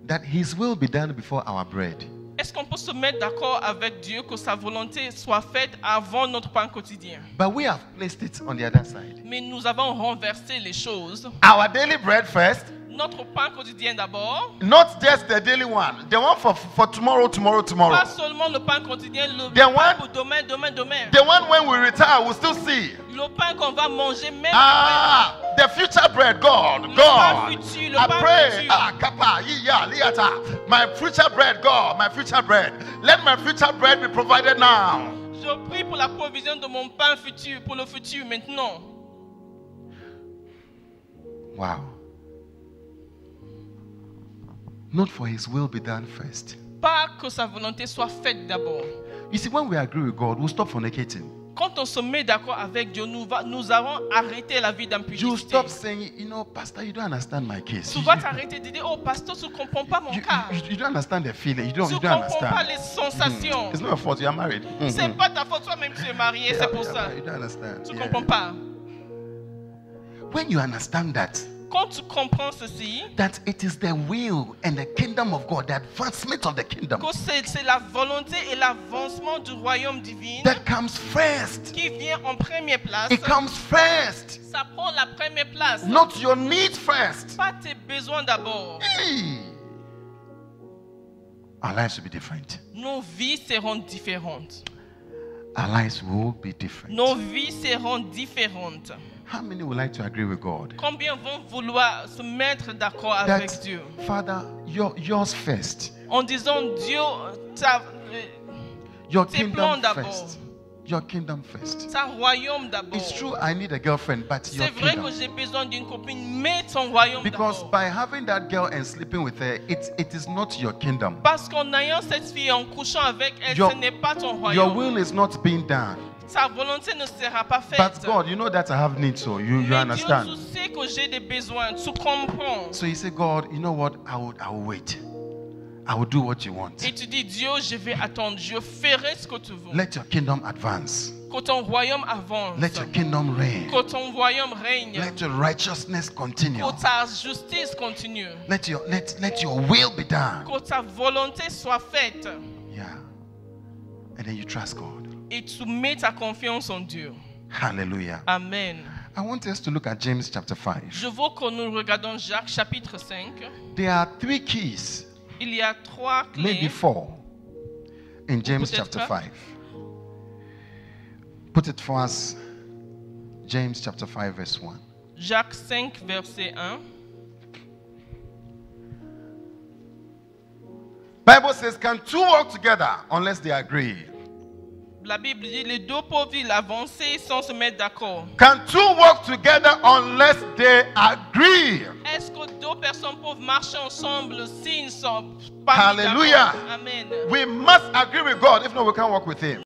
[SPEAKER 1] that His will be done before our bread?
[SPEAKER 2] Est-ce qu'on peut se mettre d'accord avec Dieu que sa volonté soit faite avant notre pain quotidien?
[SPEAKER 1] But we have placed it on the other side.
[SPEAKER 2] Mais nous avons renversé les choses.
[SPEAKER 1] Our daily bread first,
[SPEAKER 2] notre pain quotidien d'abord.
[SPEAKER 1] Not just the daily one. The one for tomorrow.
[SPEAKER 2] Pas seulement le pain quotidien, le
[SPEAKER 1] The
[SPEAKER 2] pain
[SPEAKER 1] one-
[SPEAKER 2] pour demain.
[SPEAKER 1] The one when we retire, we'll still see.
[SPEAKER 2] Le pain qu'on va manger même
[SPEAKER 1] The future bread, God.
[SPEAKER 2] Le pain futur, le
[SPEAKER 1] I
[SPEAKER 2] pain
[SPEAKER 1] pray.
[SPEAKER 2] futur.
[SPEAKER 1] Kappa, iya, liata. My future bread, God. My future bread. Let my future bread be provided now.
[SPEAKER 2] Je prie pour la provision de mon pain futur, pour le futur maintenant.
[SPEAKER 1] Wow. Not for His will be done first.
[SPEAKER 2] Pas que sa volonté soit faite d'abord.
[SPEAKER 1] You see, when we agree with God, we'll stop fornicating.
[SPEAKER 2] Quand on se met d'accord avec Dieu, nous allons arrêter la vie
[SPEAKER 1] You
[SPEAKER 2] d'impudicité.
[SPEAKER 1] stop saying, Pastor, you don't understand my case.
[SPEAKER 2] Tu vas t'arrêter de dire, oh pasteur, tu ne comprends pas mon cas.
[SPEAKER 1] You don't understand the feeling. You
[SPEAKER 2] Tu
[SPEAKER 1] don't
[SPEAKER 2] ne comprends pas
[SPEAKER 1] understand.
[SPEAKER 2] les sensations.
[SPEAKER 1] It's not your fault. You are married.
[SPEAKER 2] C'est pas ta faute, toi-même tu es marié, c'est pour ça.
[SPEAKER 1] You don't understand.
[SPEAKER 2] Tu ne
[SPEAKER 1] Yeah.
[SPEAKER 2] comprends pas.
[SPEAKER 1] When you understand that,
[SPEAKER 2] Quand tu comprends ceci,
[SPEAKER 1] that it is the will and the kingdom of God, the advancement of the kingdom,
[SPEAKER 2] que c'est la volonté et l'avancement du royaume divin
[SPEAKER 1] that comes first.
[SPEAKER 2] qui vient en première place.
[SPEAKER 1] It comes first.
[SPEAKER 2] Ça prend la première place.
[SPEAKER 1] Not your needs first.
[SPEAKER 2] Pas tes besoins d'abord.
[SPEAKER 1] Hey. Our lives will be different.
[SPEAKER 2] Nos vies seront différentes.
[SPEAKER 1] Our lives will be different.
[SPEAKER 2] Nos vies seront différentes.
[SPEAKER 1] How many would like to agree with God?
[SPEAKER 2] Combien vont vouloir se mettre d'accord avec
[SPEAKER 1] That,
[SPEAKER 2] Dieu
[SPEAKER 1] Father, yours first.
[SPEAKER 2] en disant Dieu, ta
[SPEAKER 1] Your
[SPEAKER 2] Tes
[SPEAKER 1] kingdom
[SPEAKER 2] plans d'abord.
[SPEAKER 1] first. Your kingdom first.
[SPEAKER 2] ta royaume d'abord.
[SPEAKER 1] It's true, I need a girlfriend, but your
[SPEAKER 2] C'est vrai
[SPEAKER 1] kingdom.
[SPEAKER 2] que j'ai besoin d'une copine, mais ton royaume
[SPEAKER 1] Because
[SPEAKER 2] d'abord.
[SPEAKER 1] by having that girl and sleeping with her, it is not your kingdom.
[SPEAKER 2] Parce qu'en ayant cette fille, en couchant avec elle,
[SPEAKER 1] Your-
[SPEAKER 2] ce n'est pas ton
[SPEAKER 1] Your
[SPEAKER 2] royaume.
[SPEAKER 1] will is not being done.
[SPEAKER 2] Sa volonté ne sera pas faite.
[SPEAKER 1] But God, you know that I have needs, so you
[SPEAKER 2] Mais Dieu,
[SPEAKER 1] understand.
[SPEAKER 2] tu sais que j'ai des besoins, tu comprends.
[SPEAKER 1] So you say, God, you know what? I will wait. I will do what you want.
[SPEAKER 2] Et tu dis, Dieu, je vais attendre, je ferai ce que tu veux.
[SPEAKER 1] Let your kingdom advance.
[SPEAKER 2] Que ton royaume avance.
[SPEAKER 1] Let your kingdom reign.
[SPEAKER 2] Que ton royaume règne.
[SPEAKER 1] Let your righteousness continue.
[SPEAKER 2] Que ta justice continue.
[SPEAKER 1] Let your will be done.
[SPEAKER 2] Que ta volonté soit faite.
[SPEAKER 1] Yeah. And then you trust God.
[SPEAKER 2] Et tu mets ta confiance en Dieu.
[SPEAKER 1] Hallelujah.
[SPEAKER 2] Amen.
[SPEAKER 1] I want us to look at James chapter 5.
[SPEAKER 2] Je veux que nous regardons Jacques chapitre 5.
[SPEAKER 1] There are 3 keys,
[SPEAKER 2] Il y a 3
[SPEAKER 1] maybe
[SPEAKER 2] clés.
[SPEAKER 1] 4, in James
[SPEAKER 2] Peut-être
[SPEAKER 1] chapter
[SPEAKER 2] 4.
[SPEAKER 1] 5. Put it for us. James chapter 5, verse 1.
[SPEAKER 2] Jacques 5, verset 1.
[SPEAKER 1] Bible says, can 2 walk together unless they agree?
[SPEAKER 2] La Bible dit, les deux peuvent avancer sans se mettre d'accord.
[SPEAKER 1] Can 2 walk together unless they agree?
[SPEAKER 2] Est-ce que 2 personnes peuvent marcher ensemble s'ils ne sont pas mis
[SPEAKER 1] Hallelujah.
[SPEAKER 2] d'accord? Amen.
[SPEAKER 1] We must agree with God. If not, we can't walk with Him.